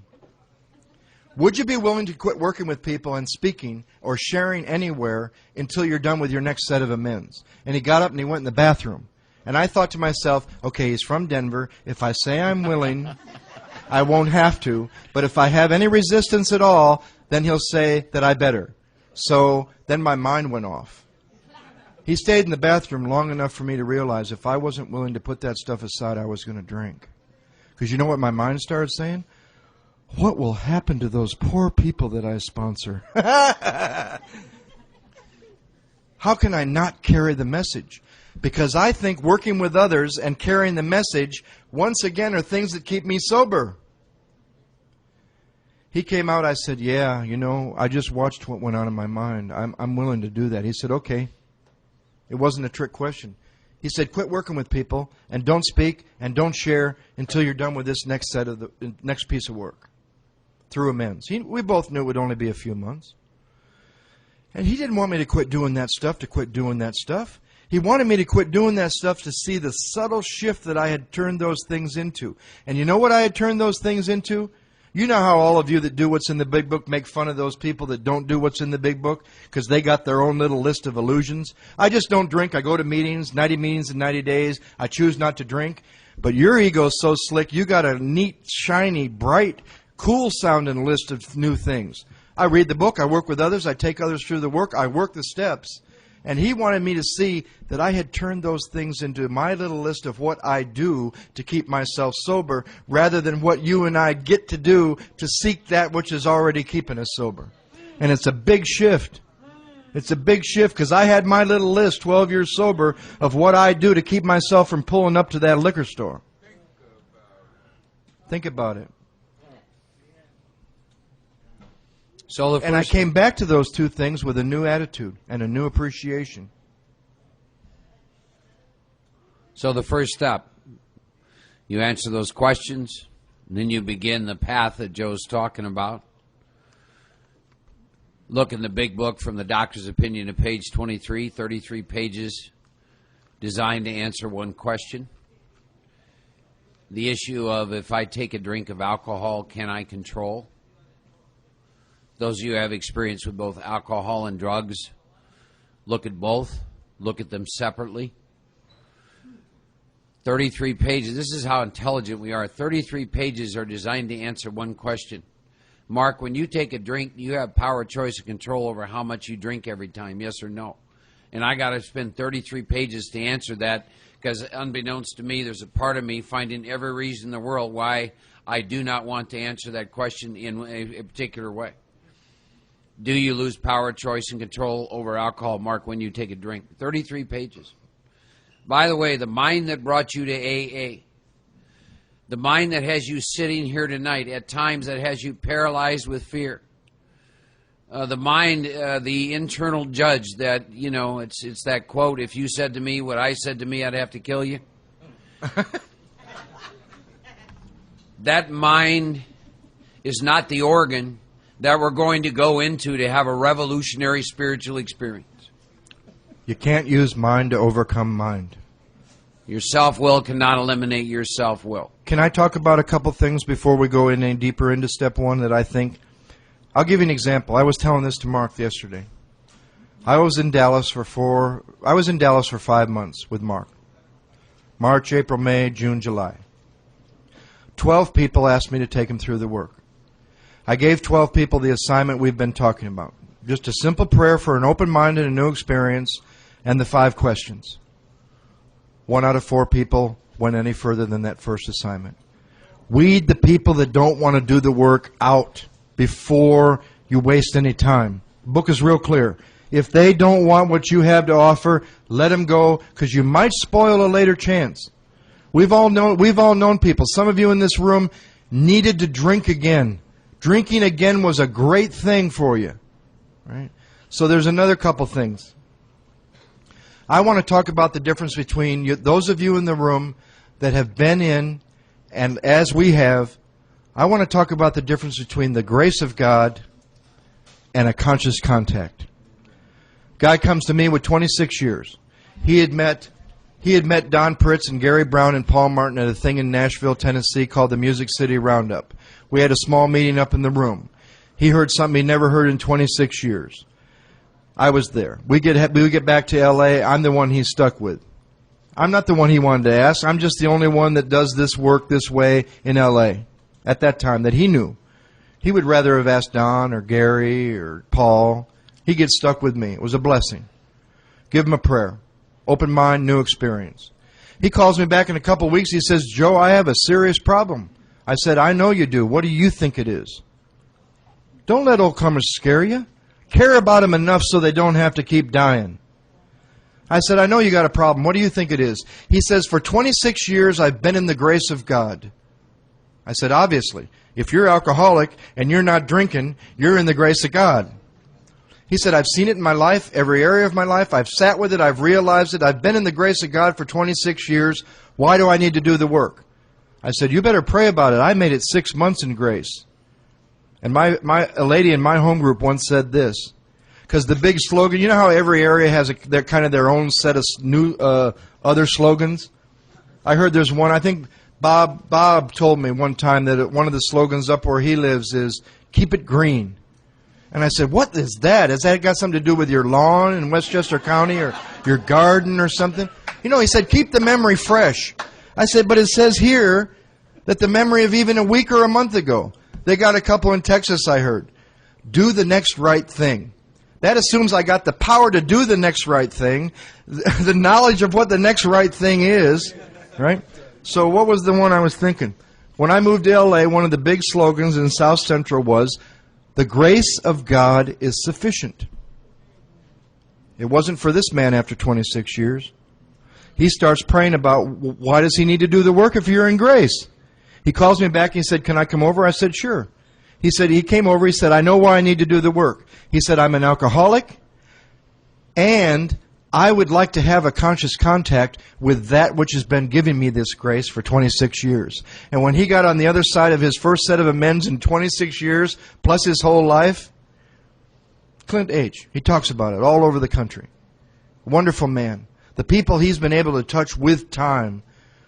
Speaker 1: Would you be willing to quit working with people and speaking or sharing anywhere until you're done with your next set of amends? And he got up and he went in the bathroom. And I thought to myself, okay, he's from Denver. If I say I'm willing, I won't have to. But if I have any resistance at all, then he'll say that I better. So then my mind went off. He stayed in the bathroom long enough for me to realize if I wasn't willing to put that stuff aside, I was going to drink. Because you know what my mind started saying? What will happen to those poor people that I sponsor? How can I not carry the message? Because I think working with others and carrying the message, once again, are things that keep me sober. He came out, I said, yeah, I just watched what went on in my mind. I'm willing to do that. He said, okay. It wasn't a trick question. He said, quit working with people and don't speak and don't share until you're done with this next next piece of work through amends. We both knew it would only be a few months. And he didn't want me to quit doing that stuff to quit doing that stuff. He wanted me to quit doing that stuff to see the subtle shift that I had turned those things into. And you know what I had turned those things into? You know how all of you that do what's in the big book make fun of those people that don't do what's in the big book because they got their own little list of illusions? I just don't drink. I go to meetings, 90 meetings in 90 days. I choose not to drink. But your ego's so slick, you got a neat, shiny, bright, cool-sounding list of new things. I read the book. I work with others. I take others through the work. I work the steps. And he wanted me to see that I had turned those things into my little list of what I do to keep myself sober rather than what you and I get to do to seek that which is already keeping us sober. And it's a big shift. It's a big shift because I had my little list, 12 years sober, of what I do to keep myself from pulling up to that liquor store. Think about it. And I came back to those two things with a new attitude and a new appreciation.
Speaker 2: So the first step, you answer those questions, and then you begin the path that Joe's talking about. Look in the big book from the doctor's opinion at page 23, 33 pages designed to answer one question. The issue of if I take a drink of alcohol, can I control? Those of you who have experience with both alcohol and drugs, look at both. Look at them separately. 33 pages. This is how intelligent we are. 33 pages are designed to answer one question. Mark, when you take a drink, you have power, choice, and control over how much you drink every time, yes or no? And I got to spend 33 pages to answer that because unbeknownst to me, there's a part of me finding every reason in the world why I do not want to answer that question in a particular way. Do you lose power, choice, and control over alcohol, Mark, when you take a drink? 33 pages. By the way, the mind that brought you to AA, the mind that has you sitting here tonight, at times that has you paralyzed with fear, the mind, the internal judge that, you know, it's that quote, if you said to me what I said to me, I'd have to kill you. That mind is not the organ that we're going to go into to have a revolutionary spiritual experience.
Speaker 1: You can't use mind to overcome mind.
Speaker 2: Your self-will cannot eliminate your self-will.
Speaker 1: Can I talk about a couple things before we go in any deeper into step one that I think? I'll give you an example. I was telling this to Mark yesterday. I was in Dallas for 5 months with Mark. March, April, May, June, July. 12 people asked me to take them through the work. I gave 12 people the assignment we've been talking about. Just a simple prayer for an open mind and a new experience, and the 5 questions. 1 out of 4 people went any further than that first assignment. Weed the people that don't want to do the work out before you waste any time. The book is real clear. If they don't want what you have to offer, let them go, because you might spoil a later chance. We've all known people. Some of you in this room needed to drink again. Drinking again was a great thing for you, right? So there's another couple things. I want to talk about the difference between those of you in the room that have been in, and as we have, I want to talk about the difference between the grace of God and a conscious contact. Guy comes to me with 26 years. He had met Don Pritz and Gary Brown and Paul Martin at a thing in Nashville, Tennessee called the Music City Roundup. We had a small meeting up in the room. He heard something he never heard in 26 years. I was there. We get back to L.A. I'm the one he's stuck with. I'm not the one he wanted to ask. I'm just the only one that does this work this way in L.A. at that time that he knew. He would rather have asked Don or Gary or Paul. He gets stuck with me. It was a blessing. Give him a prayer. Open mind, new experience. He calls me back in a couple of weeks. He says, Joe, I have a serious problem. I said, I know you do. What do you think it is? Don't let old comers scare you. Care about them enough so they don't have to keep dying. I said, I know you got a problem. What do you think it is? He says, for 26 years, I've been in the grace of God. I said, obviously, if you're alcoholic and you're not drinking, you're in the grace of God. He said, I've seen it in my life, every area of my life. I've sat with it. I've realized it. I've been in the grace of God for 26 years. Why do I need to do the work? I said, you better pray about it. I made it 6 months in grace. And a lady in my home group once said this, because the big slogan, you know how every area has their own set of new other slogans? I heard there's one, I think Bob told me one time that one of the slogans up where he lives is, keep it green. And I said, what is that? Has that got something to do with your lawn in Westchester County or your garden or something? You know, he said, keep the memory fresh. I said, but it says here that the memory of even a week or a month ago. They got a couple in Texas, I heard. Do the next right thing. That assumes I got the power to do the next right thing, the knowledge of what the next right thing is, right? So what was the one I was thinking? When I moved to L.A., one of the big slogans in South Central was, the grace of God is sufficient. It wasn't for this man after 26 years. He starts praying about, why does he need to do the work if you're in grace? He calls me back and he said, can I come over? I said, sure. He said, he came over, he said, I know why I need to do the work. He said, I'm an alcoholic, and I would like to have a conscious contact with that which has been giving me this grace for 26 years. And when he got on the other side of his first set of amends in 26 years, plus his whole life, Clint H., he talks about it all over the country. Wonderful man. The people he's been able to touch with time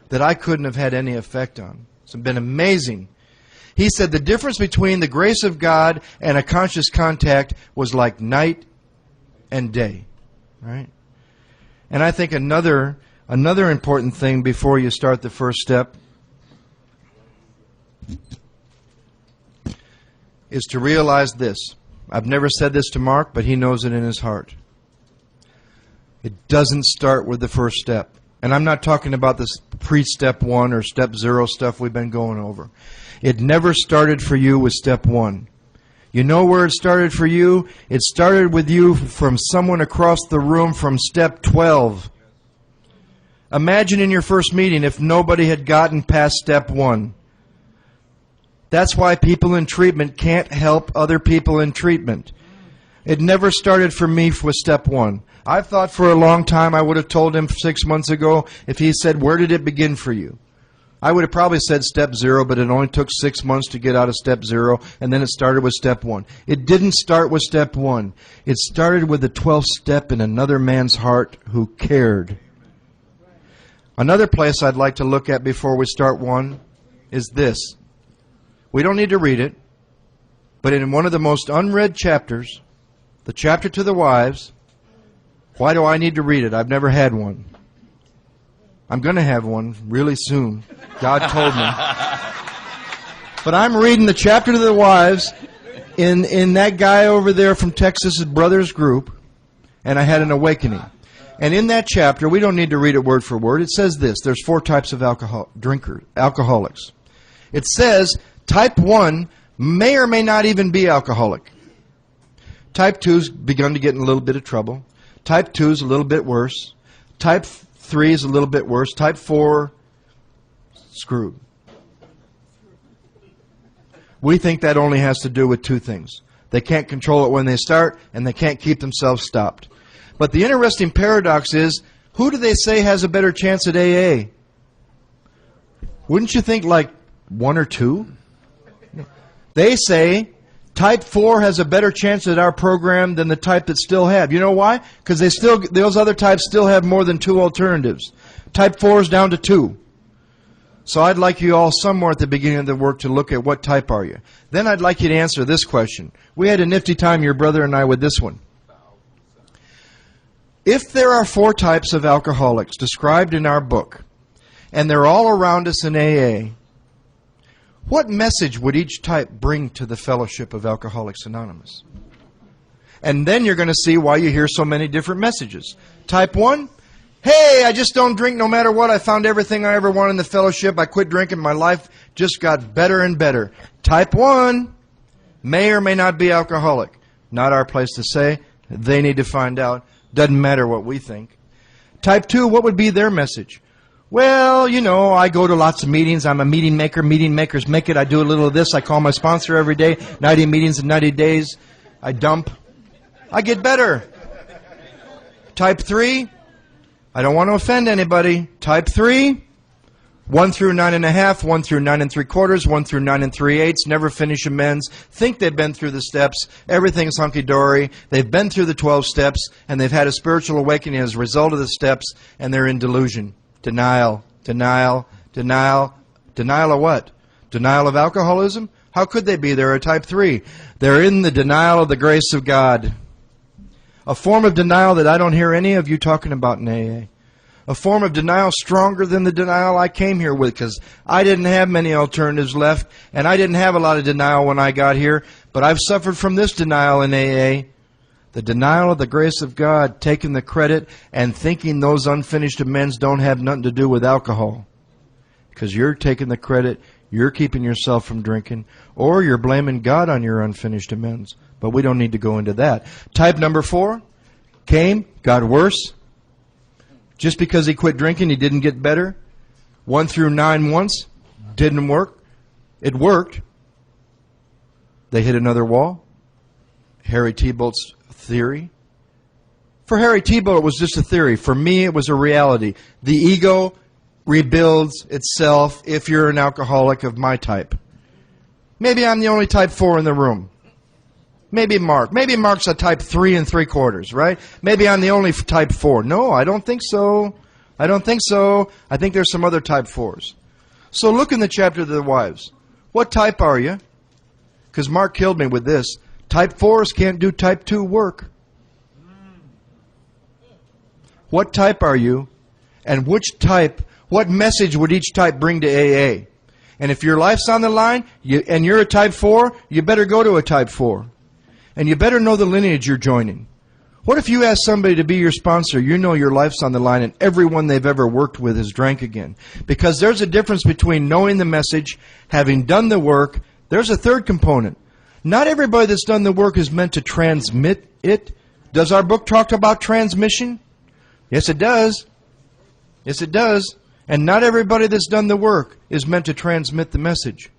Speaker 1: that I couldn't have had any effect on. It's been amazing. He said the difference between the grace of God and a conscious contact was like night and day. Right? And I think another important thing before you start the first step is to realize this. I've never said this to Mark, but he knows it in his heart. It doesn't start with the first step. And I'm not talking about this pre-step 1 or step 0 stuff we've been going over. It never started for you with step 1. You know where it started for you? It started with you from someone across the room from step 12. Imagine in your first meeting if nobody had gotten past step 1. That's why people in treatment can't help other people in treatment. It never started for me with step 1. I've thought for a long time I would have told him 6 months ago if he said, where did it begin for you? I would have probably said step 0, but it only took 6 months to get out of step 0, and then it started with step 1. It didn't start with step 1. It started with the 12th step in another man's heart who cared. Another place I'd like to look at before we start 1 is this. We don't need to read it, but in one of the most unread chapters, the chapter to the wives, why do I need to read it? I've never had one. I'm going to have one really soon. God told me. But I'm reading the chapter to the wives in that guy over there from Texas' Brothers group, and I had an awakening. And in that chapter, we don't need to read it word for word. It says this. There's 4 types of alcoholics. It says type 1 may or may not even be alcoholic. Type 2's begun to get in a little bit of trouble. Type 2 is a little bit worse. Type 3 is a little bit worse. Type 4, screwed. We think that only has to do with 2 things. They can't control it when they start, and they can't keep themselves stopped. But the interesting paradox is, who do they say has a better chance at AA? Wouldn't you think like 1 or 2? They say type 4 has a better chance at our program than the type that still have. You know why? Because those other types still have more than 2 alternatives. Type 4 is down to 2. So I'd like you all somewhere at the beginning of the work to look at what type are you. Then I'd like you to answer this question. We had a nifty time, your brother and I, with this one. If there are 4 types of alcoholics described in our book, and they're all around us in AA, what message would each type bring to the fellowship of Alcoholics Anonymous? And then you're going to see why you hear so many different messages. Type 1, hey, I just don't drink no matter what. I found everything I ever wanted in the fellowship. I quit drinking. My life just got better and better. Type 1 may or may not be alcoholic. Not our place to say. They need to find out. Doesn't matter what we think. Type 2, what would be their message? Well, you know, I go to lots of meetings. I'm a meeting maker. Meeting makers make it. I do a little of this. I call my sponsor every day. 90 meetings in 90 days. I dump. I get better. Type 3, I don't want to offend anybody. Type 3, 1 through 9.5, 1 through 9 3/4, 1 through 9 3/8, never finish amends, think they've been through the steps, everything's hunky-dory, they've been through the 12 steps, and they've had a spiritual awakening as a result of the steps, and they're in delusion. Denial, denial, denial. Denial of what? Denial of alcoholism? How could they be? They're a type 3. They're in the denial of the grace of God. A form of denial that I don't hear any of you talking about in AA. A form of denial stronger than the denial I came here with, because I didn't have many alternatives left, and I didn't have a lot of denial when I got here, but I've suffered from this denial in AA. The denial of the grace of God, taking the credit and thinking those unfinished amends don't have nothing to do with alcohol. Because you're taking the credit, you're keeping yourself from drinking, or you're blaming God on your unfinished amends. But we don't need to go into that. Type number 4 came, got worse. Just because he quit drinking, he didn't get better. 1 through 9 once, didn't work. It worked. They hit another wall. Harry Tiebold's theory. For Harry Tiebold, it was just a theory. For me, it was a reality. The ego rebuilds itself if you're an alcoholic of my type. Maybe I'm the only type 4 in the room. Maybe Mark. Maybe Mark's a type 3 3/4, right? Maybe I'm the only type 4. No, I don't think so. I don't think so. I think there's some other type 4s. So look in the chapter of the wives. What type are you? Because Mark killed me with this. Type 4s can't do type 2 work. What type are you? And which type, what message would each type bring to AA? And if your life's on the line, and you're a type 4, you better go to a type 4. And you better know the lineage you're joining. What if you ask somebody to be your sponsor, you know your life's on the line and everyone they've ever worked with has drank again? Because there's a difference between knowing the message, having done the work. There's a third component. Not everybody that's done the work is meant to transmit it. Does our book talk about transmission? Yes, it does. Yes, it does. And not everybody that's done the work is meant to transmit the message.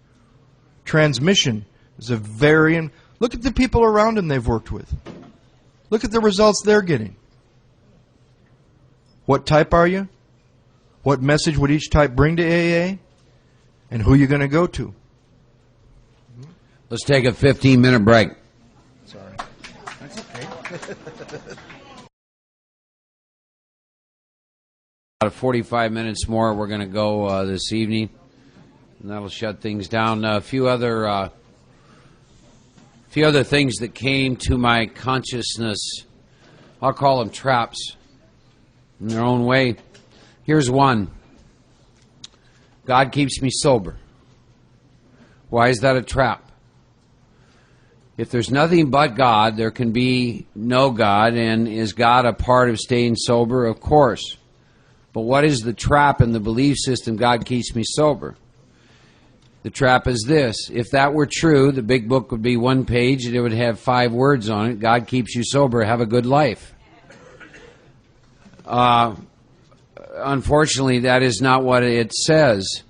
Speaker 1: Transmission is a very... Look at the people around them they've worked with. Look at the results they're getting. What type are you? What message would each type bring to AA? And who are you going to go to?
Speaker 2: Let's take a 15-minute break.
Speaker 1: Sorry. That's okay.
Speaker 2: About 45 minutes more we're going to go this evening, and that'll shut things down. A few other things that came to my consciousness. I'll call them traps in their own way. Here's one. God keeps me sober. Why is that a trap? If there's nothing but God, there can be no God. And is God a part of staying sober? Of course. But what is the trap in the belief system, God keeps me sober? The trap is this. If that were true, the big book would be 1 page and it would have 5 words on it. God keeps you sober. Have a good life. Unfortunately, that is not what it says.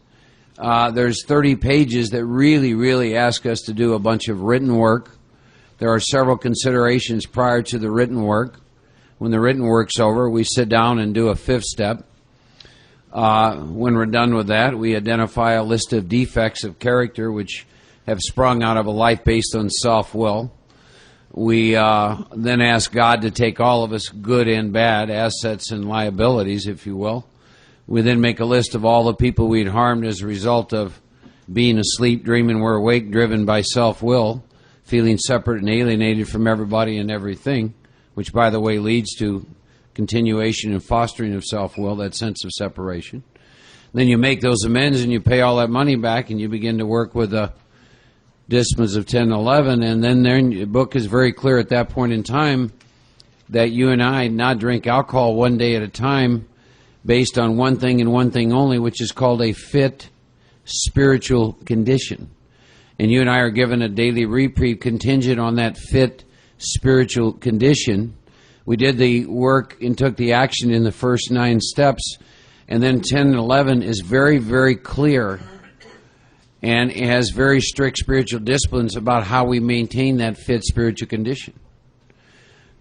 Speaker 2: There's 30 pages that really ask us to do a bunch of written work. There are several considerations prior to the written work. When the written work's over, we sit down and do a 5th step. When we're done with that, we identify a list of defects of character which have sprung out of a life based on self-will. We then ask God to take all of us, good and bad, assets and liabilities, if you will. We then make a list of all the people we'd harmed as a result of being asleep, dreaming we're awake, driven by self-will, feeling separate and alienated from everybody and everything, which, by the way, leads to continuation and fostering of self-will, that sense of separation. Then you make those amends and you pay all that money back and you begin to work with the disciplines of 10 and 11, and then the book is very clear at that point in time that you and I not drink alcohol one day at a time based on one thing and one thing only, which is called a fit spiritual condition. And you and I are given a daily reprieve contingent on that fit spiritual condition. We did the work and took the action in the first 9 steps, and then 10 and 11 is very clear, and it has very strict spiritual disciplines about how we maintain that fit spiritual condition.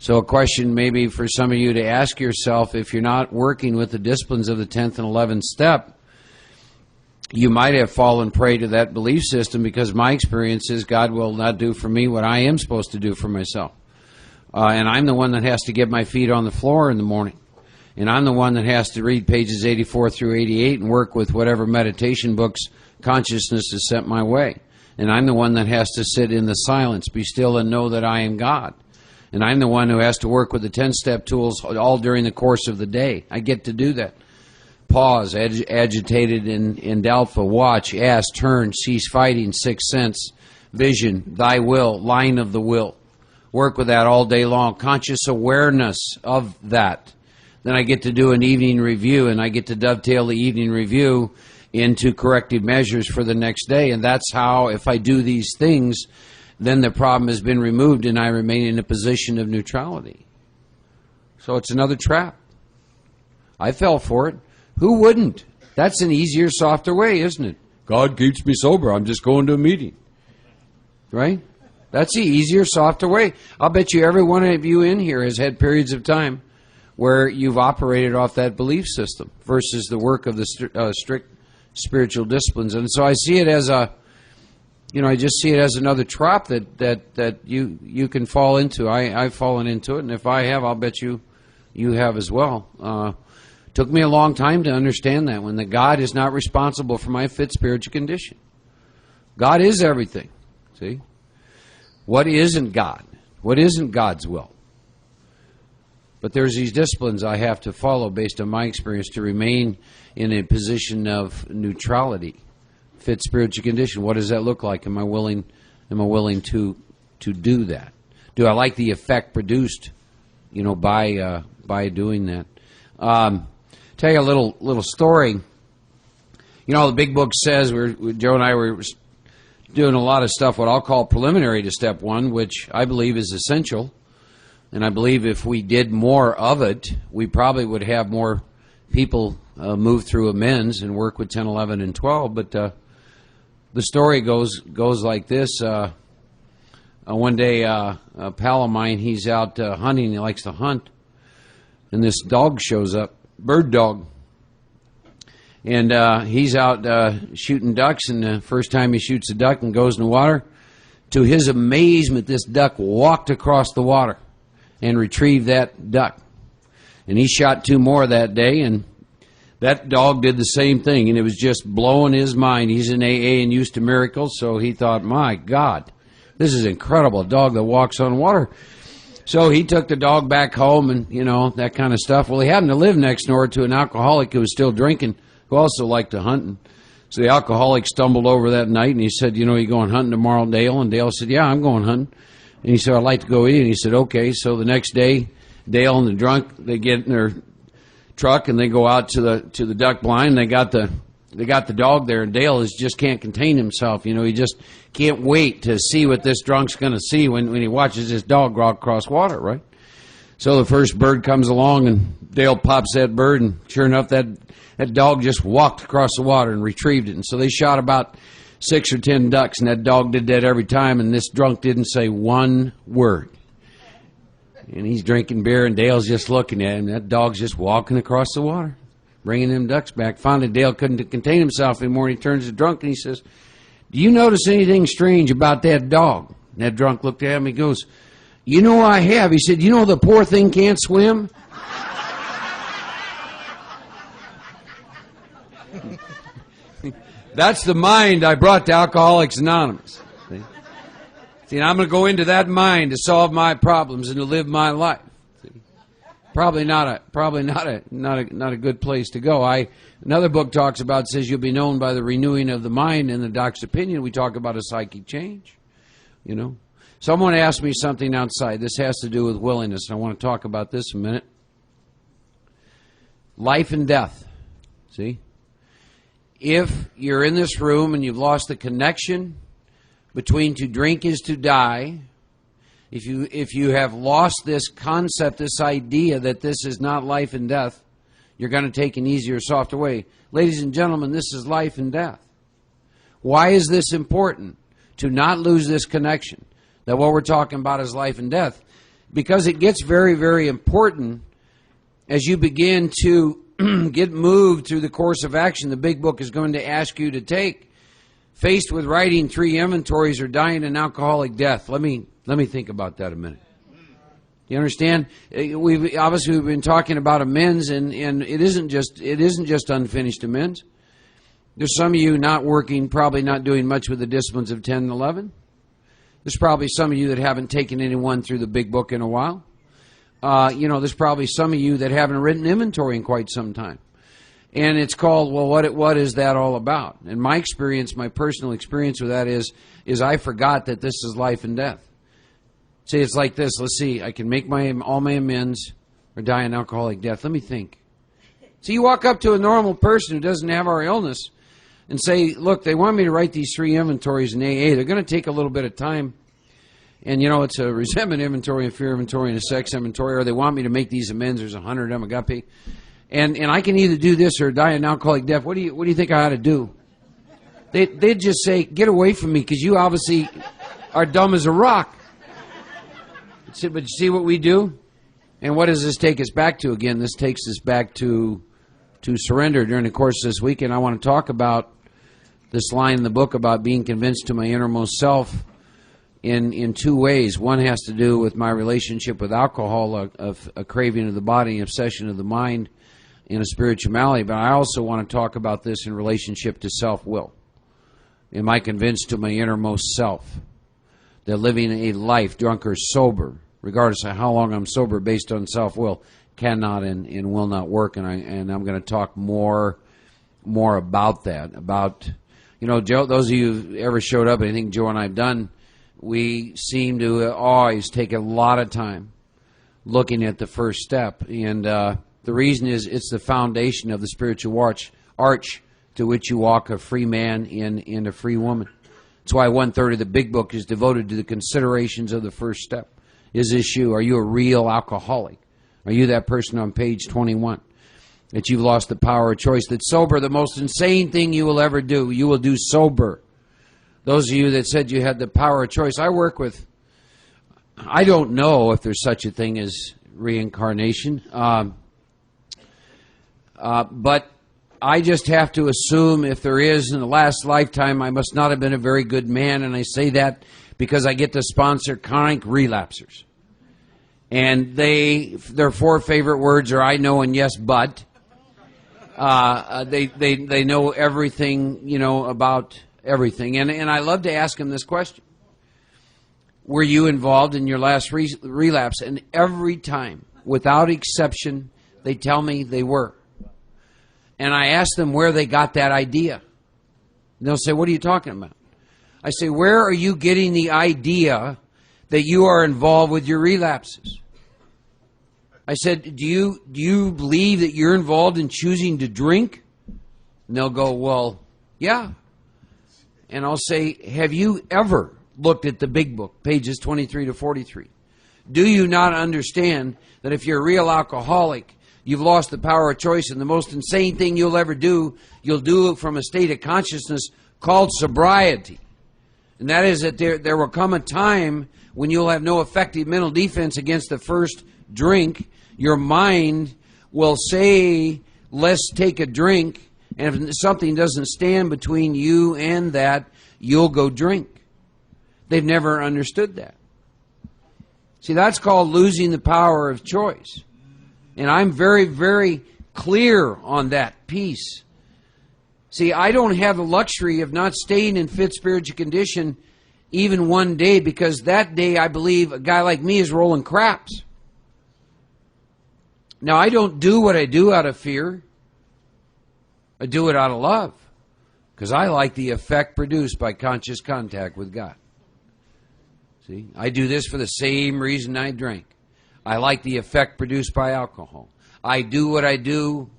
Speaker 2: So a question maybe for some of you to ask yourself, if you're not working with the disciplines of the 10th and 11th step, you might have fallen prey to that belief system, because my experience is God will not do for me what I am supposed to do for myself. And I'm the one that has to get my feet on the floor in the morning. And I'm the one that has to read pages 84 through 88 and work with whatever meditation books consciousness has sent my way. And I'm the one that has to sit in the silence, be still and know that I am God. And I'm the one who has to work with the 10-step tools all during the course of the day. I get to do that. Pause, agitated and doubtful, watch, ask, turn, cease fighting, sixth sense, vision, thy will, line of the will. Work with that all day long. Conscious awareness of that. Then I get to do an evening review, and I get to dovetail the evening review into corrective measures for the next day. And that's how, if I do these things, then the problem has been removed and I remain in a position of neutrality. So it's another trap. I fell for it. Who wouldn't? That's an easier, softer way, isn't it? God keeps me sober. I'm just going to a meeting. Right? That's the easier, softer way. I'll bet you every one of you in here has had periods of time where you've operated off that belief system versus the work of the strict spiritual disciplines. And so I see it as I just see it as another trap that you can fall into. I've fallen into it, and if I have, I'll bet you have as well. Took me a long time to understand that God is not responsible for my fit spiritual condition. God is everything. See? What isn't God? What isn't God's will? But there's these disciplines I have to follow based on my experience to remain in a position of neutrality. Fit spiritual condition. What does that look like? Am I willing to do that? Do I like the effect produced, by doing that? Tell you a little story. The big book says Joe and I were doing a lot of stuff what I'll call preliminary to step one, which I believe is essential. And I believe if we did more of it, we probably would have more people move through amends and work with 10, 11, and 12. But the story goes like this. One day, a pal of mine, he's out hunting. He likes to hunt. And this dog shows up, bird dog. And he's out shooting ducks, and the first time he shoots a duck and goes in the water, to his amazement, this duck walked across the water and retrieved that duck. And he shot 2 more that day, and that dog did the same thing, and it was just blowing his mind. He's in AA and used to miracles, so he thought, my God, this is incredible, a dog that walks on water. So he took the dog back home and, that kind of stuff. Well, he happened to live next door to an alcoholic who was still drinking, who also liked to hunt. So the alcoholic stumbled over that night, and he said, you going hunting tomorrow, Dale? And Dale said, yeah, I'm going hunting. And he said, I'd like to go eat. And he said, okay. So the next day, Dale and the drunk, they get in their truck and they go out to the duck blind. They got the dog there, and Dale just can't contain himself. He just can't wait to see what this drunk's going to see when he watches this dog walk across water, right? So the first bird comes along, and Dale pops that bird, and sure enough, that dog just walked across the water and retrieved it. And so they shot about 6 or 10 ducks, and that dog did that every time, and this drunk didn't say one word. And he's drinking beer, and Dale's just looking at him. That dog's just walking across the water, bringing them ducks back. Finally, Dale couldn't contain himself anymore, and he turns to the drunk, and he says, do you notice anything strange about that dog? And that drunk looked at him, he goes, I have. He said, the poor thing can't swim? That's the mind I brought to Alcoholics Anonymous. See, I'm going to go into that mind to solve my problems and to live my life. See? Probably not a good place to go. Another book talks about, says you'll be known by the renewing of the mind. In the doc's opinion, we talk about a psychic change. Someone asked me something outside. This has to do with willingness. I want to talk about this a minute. Life and death. See? If you're in this room and you've lost the connection between to drink is to die, if you have lost this concept, this idea that this is not life and death, you're going to take an easier, softer way. Ladies and gentlemen, this is life and death. Why is this important? To not lose this connection, that what we're talking about is life and death. because it gets very, very important as you begin to get moved through the course of action the Big Book is going to ask you to take. Faced with writing 3 inventories or dying an alcoholic death. Let me think about that a minute. You understand? We've been talking about amends, and it isn't just unfinished amends. There's some of you not working, probably not doing much with the disciplines of 10 and 11. There's probably some of you that haven't taken anyone through the Big Book in a while. There's probably some of you that haven't written inventory in quite some time. And it's called, well, what is that all about? And my experience, my personal experience with that is I forgot that this is life and death. See, it's like this. Let's see. I can make all my amends or die an alcoholic death. Let me think. So you walk up to a normal person who doesn't have our illness and say, look, they want me to write these 3 inventories in AA. They're going to take a little bit of time. And, it's a resentment inventory, a fear inventory, and a sex inventory. Or they want me to make these amends. There's 100 of them, agape. And I can either do this or die an alcoholic death. What do you think I ought to do? They'd just say, get away from me, because you obviously are dumb as a rock. But you see what we do? And what does this take us back to again? This takes us back to surrender. During the course of this weekend, I want to talk about this line in the book about being convinced to my innermost self in 2 ways. One has to do with my relationship with alcohol, a craving of the body, an obsession of the mind, in a spirituality, but I also want to talk about this in relationship to self-will. Am I convinced to my innermost self that living a life, drunk or sober, regardless of how long I'm sober, based on self-will, cannot and will not work? And I'm going to talk more about that. About, Joe, those of you who ever showed up, I think Joe and I have done, we seem to always take a lot of time looking at the first step. And the reason is it's the foundation of the spiritual arch to which you walk a free man and a free woman. That's why 1/3 of the Big Book is devoted to the considerations of the first step. Is this you? Are you a real alcoholic? Are you that person on page 21? That you've lost the power of choice? That sober, the most insane thing you will ever do, you will do sober. Those of you that said you had the power of choice, I don't know if there's such a thing as reincarnation. But I just have to assume if there is in the last lifetime, I must not have been a very good man. And I say that because I get to sponsor chronic relapsers. And their 4 favorite words are I know and yes, but. They know everything, about everything. And I love to ask them this question. Were you involved in your last relapse? And every time, without exception, they tell me they were. And I ask them where they got that idea. And they'll say, what are you talking about? I say, where are you getting the idea that you are involved with your relapses? I said, do you believe that you're involved in choosing to drink? And they'll go, well, yeah. And I'll say, have you ever looked at the Big Book, pages 23 to 43? Do you not understand that if you're a real alcoholic, you've lost the power of choice, and the most insane thing you'll ever do, you'll do it from a state of consciousness called sobriety. And that is that there will come a time when you'll have no effective mental defense against the first drink. Your mind will say, let's take a drink, and if something doesn't stand between you and that, you'll go drink. They've never understood that. See, that's called losing the power of choice. And I'm very, very clear on that piece. See, I don't have the luxury of not staying in fit spiritual condition even one day, because that day I believe a guy like me is rolling craps. Now, I don't do what I do out of fear. I do it out of love, because I like the effect produced by conscious contact with God. See, I do this for the same reason I drank. I like the effect produced by alcohol. I do what I do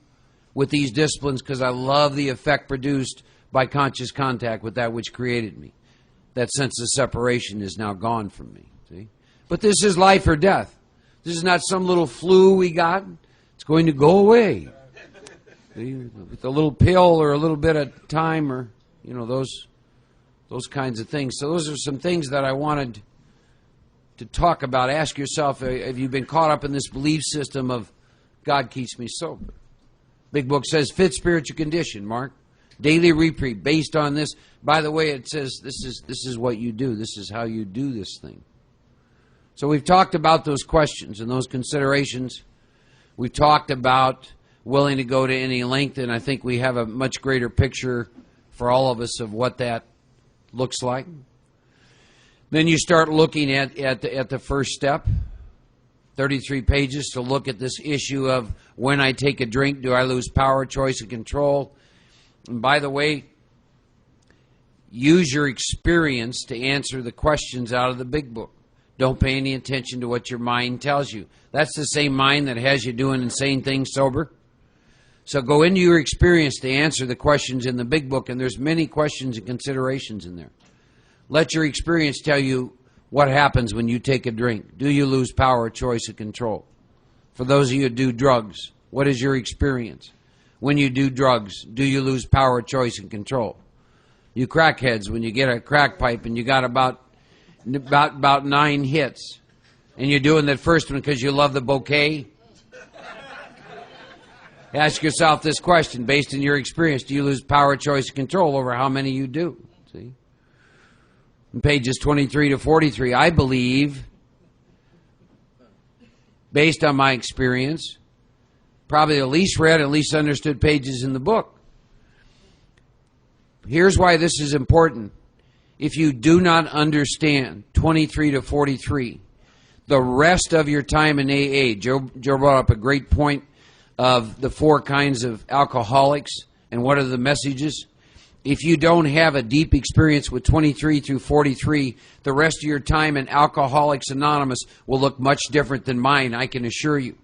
Speaker 2: with these disciplines because I love the effect produced by conscious contact with that which created me. That sense of separation is now gone from me. See? But this is life or death. This is not some little flu we got. It's going to go away. See? With a little pill or a little bit of time, or those kinds of things. So those are some things that I wanted to talk about. Ask yourself, have you been caught up in this belief system of God keeps me sober? Big Book says fit spiritual condition, Mark. Daily reprieve based on this. By the way, it says this is what you do. This is how you do this thing. So we've talked about those questions and those considerations. We've talked about willing to go to any length, and I think we have a much greater picture for all of us of what that looks like. Then you start looking at the first step, 33 pages to look at this issue of when I take a drink, do I lose power, choice, and control? And by the way, use your experience to answer the questions out of the Big Book. Don't pay any attention to what your mind tells you. That's the same mind that has you doing insane things sober. So go into your experience to answer the questions in the Big Book, and there's many questions and considerations in there. Let your experience tell you what happens when you take a drink. Do you lose power, choice, and control? For those of you who do drugs, what is your experience? When you do drugs, do you lose power, choice, and control? You crackheads, when you get a crack pipe and you got about 9 hits, and you're doing that first one because you love the bouquet, ask yourself this question based on your experience. Do you lose power, choice, and control over how many you do? See? In pages 23 to 43, I believe, based on my experience, probably the least read and least understood pages in the book. Here's why this is important. If you do not understand 23 to 43, the rest of your time in AA, Joe brought up a great point of the 4 kinds of alcoholics and what are the messages. If you don't have a deep experience with 23 through 43, the rest of your time in Alcoholics Anonymous will look much different than mine, I can assure you.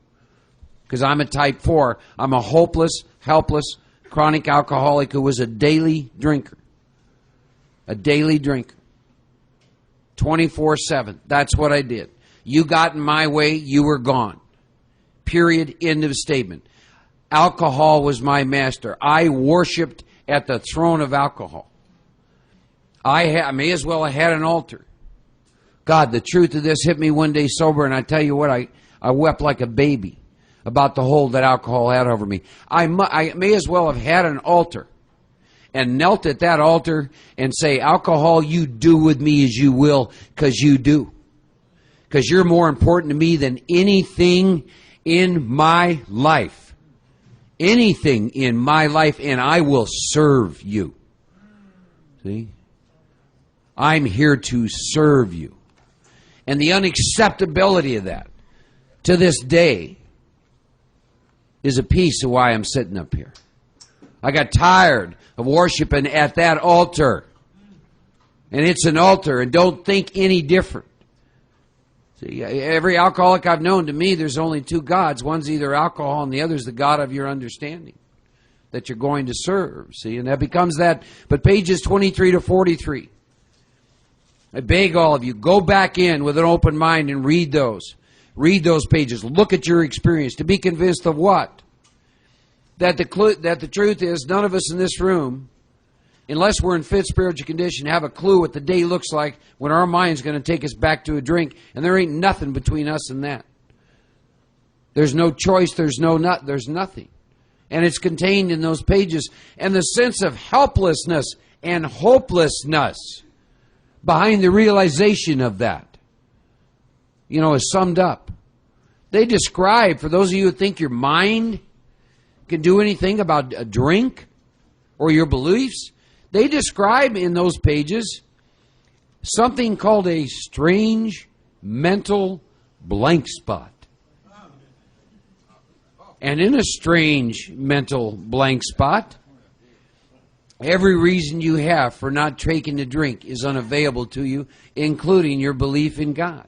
Speaker 2: Because I'm a type 4. I'm a hopeless, helpless, chronic alcoholic who was a daily drinker. A daily drinker. 24/7. That's what I did. You got in my way, you were gone. Period. End of statement. Alcohol was my master. I worshipped at the throne of alcohol. I may as well have had an altar. God, the truth of this hit me one day sober, and I tell you what, I wept like a baby about the hold that alcohol had over me. I may as well have had an altar and knelt at that altar and say, alcohol, you do with me as you will, because you do. Because you're more important to me than anything in my life. Anything in my life, and I will serve you. See? I'm here to serve you. And the unacceptability of that, to this day, is a piece of why I'm sitting up here. I got tired of worshiping at that altar. And it's an altar, and don't think any different. See, every alcoholic I've known, to me, there's only 2 gods. One's either alcohol and the other's the God of your understanding that you're going to serve. See, and that becomes that. But pages 23 to 43, I beg all of you, go back in with an open mind and read those. Read those pages. Look at your experience to be convinced of what? That the truth is, none of us in this room, unless we're in fit spiritual condition, have a clue what the day looks like when our mind's going to take us back to a drink, and there ain't nothing between us and that. There's no choice, there's nothing. And it's contained in those pages. And the sense of helplessness and hopelessness behind the realization of that, is summed up. They describe, for those of you who think your mind can do anything about a drink or your beliefs, they describe in those pages something called a strange mental blank spot. And in a strange mental blank spot, every reason you have for not taking a drink is unavailable to you, including your belief in God.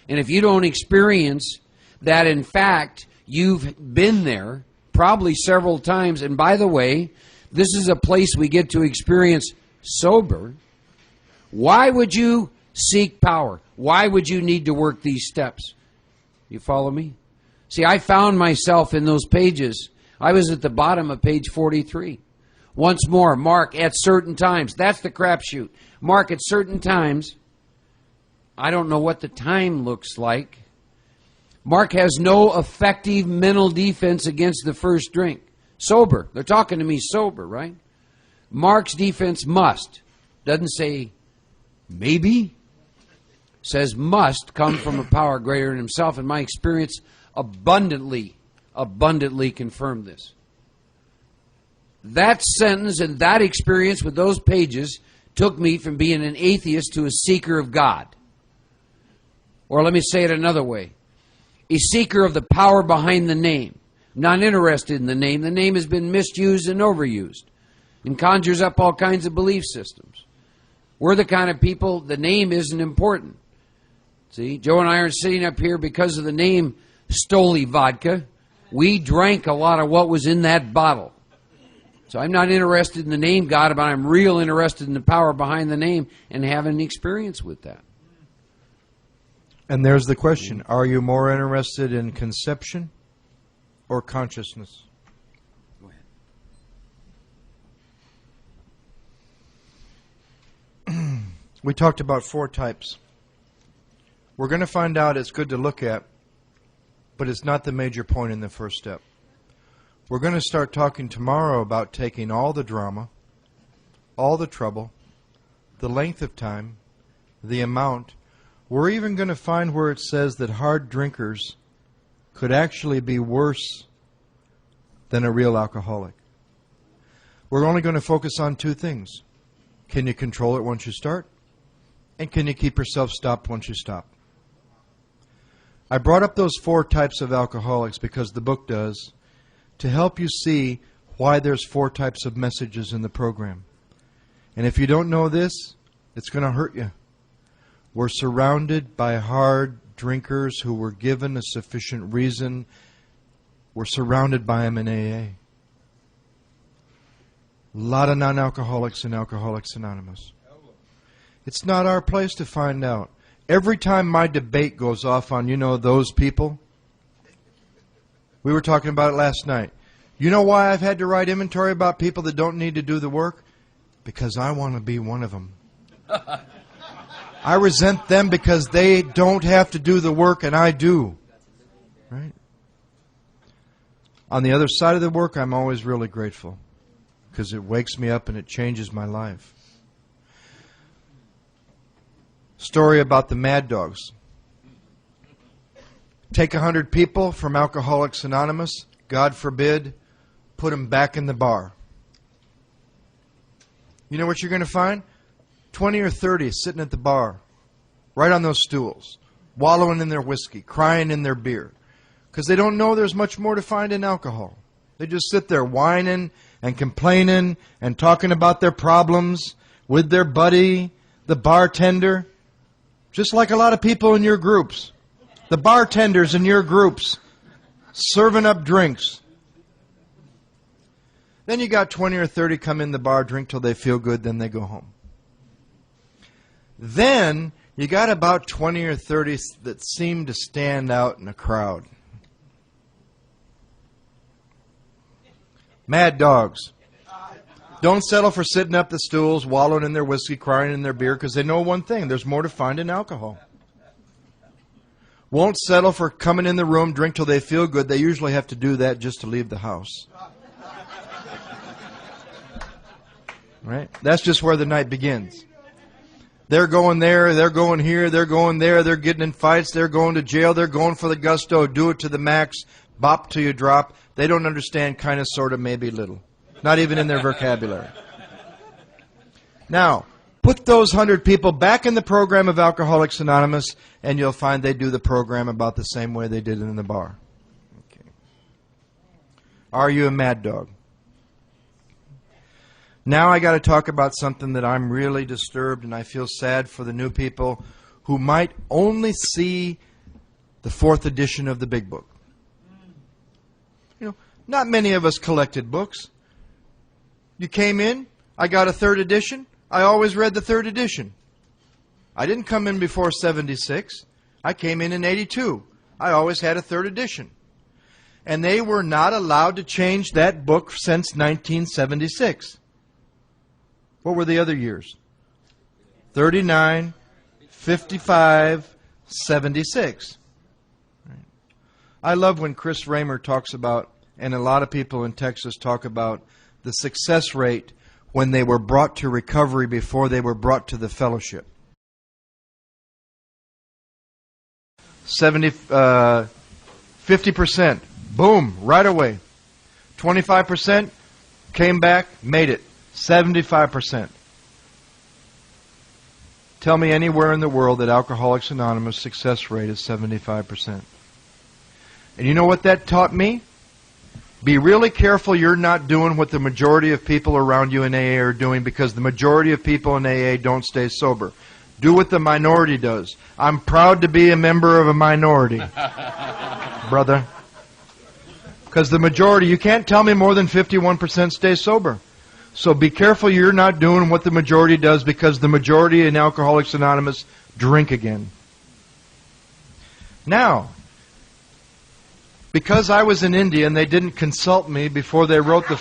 Speaker 2: And if you don't experience that, in fact, you've been there probably several times, and by the way, this is a place we get to experience sober. Why would you seek power? Why would you need to work these steps? You follow me? See, I found myself in those pages. I was at the bottom of page 43. Once more, mark at certain times. That's the crapshoot. Mark at certain times I don't know what the time looks like. Mark has no effective mental defense against the first drink. Sober. They're talking to me sober, right? Mark's defense must. Doesn't say maybe. Says must come from a power greater than himself. And my experience abundantly confirmed this. That sentence and that experience with those pages took me from being an atheist to a seeker of God. Or let me say it another way. A seeker of the power behind the name. I'm not interested in the name. The name has been misused and overused and conjures up all kinds of belief systems. We're the kind of people, the name isn't important. See, Joe and I are sitting up here because of the name Stoli Vodka. We drank a lot of what was in that bottle. So I'm not interested in the name God, but I'm real interested in the power behind the name and having an experience with that.
Speaker 1: And there's the question. Are you more interested in conception or consciousness?
Speaker 2: Go
Speaker 1: ahead. We talked about 4 types. We're going to find out it's good to look at, but it's not the major point in the first step. We're going to start talking tomorrow about taking all the drama, all the trouble, the length of time, the amount. We're even going to find where it says that hard drinkers could actually be worse than a real alcoholic. We're only going to focus on 2 things. Can you control it once you start? And can you keep yourself stopped once you stop? I brought up those 4 types of alcoholics because the book does, to help you see why there's 4 types of messages in the program. And if you don't know this, it's going to hurt you. We're surrounded by hard drinkers who were given a sufficient reason. We're surrounded by them in AA. A lot of non-alcoholics in Alcoholics Anonymous. It's not our place to find out. Every time my debate goes off on, those people, we were talking about it last night. You know why I've had to write inventory about people that don't need to do the work? Because I want to be one of them. I resent them because they don't have to do the work and I do. Right? On the other side of the work, I'm always really grateful because it wakes me up and it changes my life. Story about the Mad Dogs. Take 100 people from Alcoholics Anonymous, God forbid, put them back in the bar. You know what you're going to find? 20 or 30 sitting at the bar, right on those stools, wallowing in their whiskey, crying in their beer, because they don't know there's much more to find in alcohol. They just sit there whining and complaining and talking about their problems with their buddy, the bartender, just like a lot of people in your groups. The bartenders in your groups serving up drinks. Then you got 20 or 30 come in the bar, drink till they feel good, then they go home. Then you got about 20 or 30 that seem to stand out in a crowd. Mad dogs. Don't settle for sitting up the stools, wallowing in their whiskey, crying in their beer, because they know one thing. There's more to find in alcohol. Won't settle for coming in the room, drink till they feel good. They usually have to do that just to leave the house. Right? That's just where the night begins. They're going there, they're going here, they're going there, they're getting in fights, they're going to jail, they're going for the gusto, do it to the max, bop till you drop. They don't understand kind of, sort of, maybe little. Not even in their vocabulary. Now, put those 100 people back in the program of Alcoholics Anonymous, and you'll find they do the program about the same way they did it in the bar. Okay. Are you a mad dog? Now I got to talk about something that I'm really disturbed, and I feel sad for the new people who might only see the 4th edition of the Big Book. You know, not many of us collected books. You came in, I got a 3rd edition. I always read the 3rd edition. I didn't come in before 76. I came in 82. I always had a 3rd edition. And they were not allowed to change that book since 1976. What were the other years? 39, 5576. I love when Chris Raymer talks about, and a lot of people in Texas talk about, the success rate when they were brought to recovery before they were brought to the fellowship. 50%, boom, right away. 25% came back, made it. 75%. Tell me anywhere in the world that Alcoholics Anonymous success rate is 75%. And you know what that taught me? Be really careful you're not doing what the majority of people around you in AA are doing, because the majority of people in AA don't stay sober. Do what the minority does. I'm proud to be a member of a minority, brother. Because the majority, you can't tell me more than 51% stay sober. So be careful you're not doing what the majority does, because the majority in Alcoholics Anonymous drink again. Now, because I was in India and they didn't consult me before they wrote the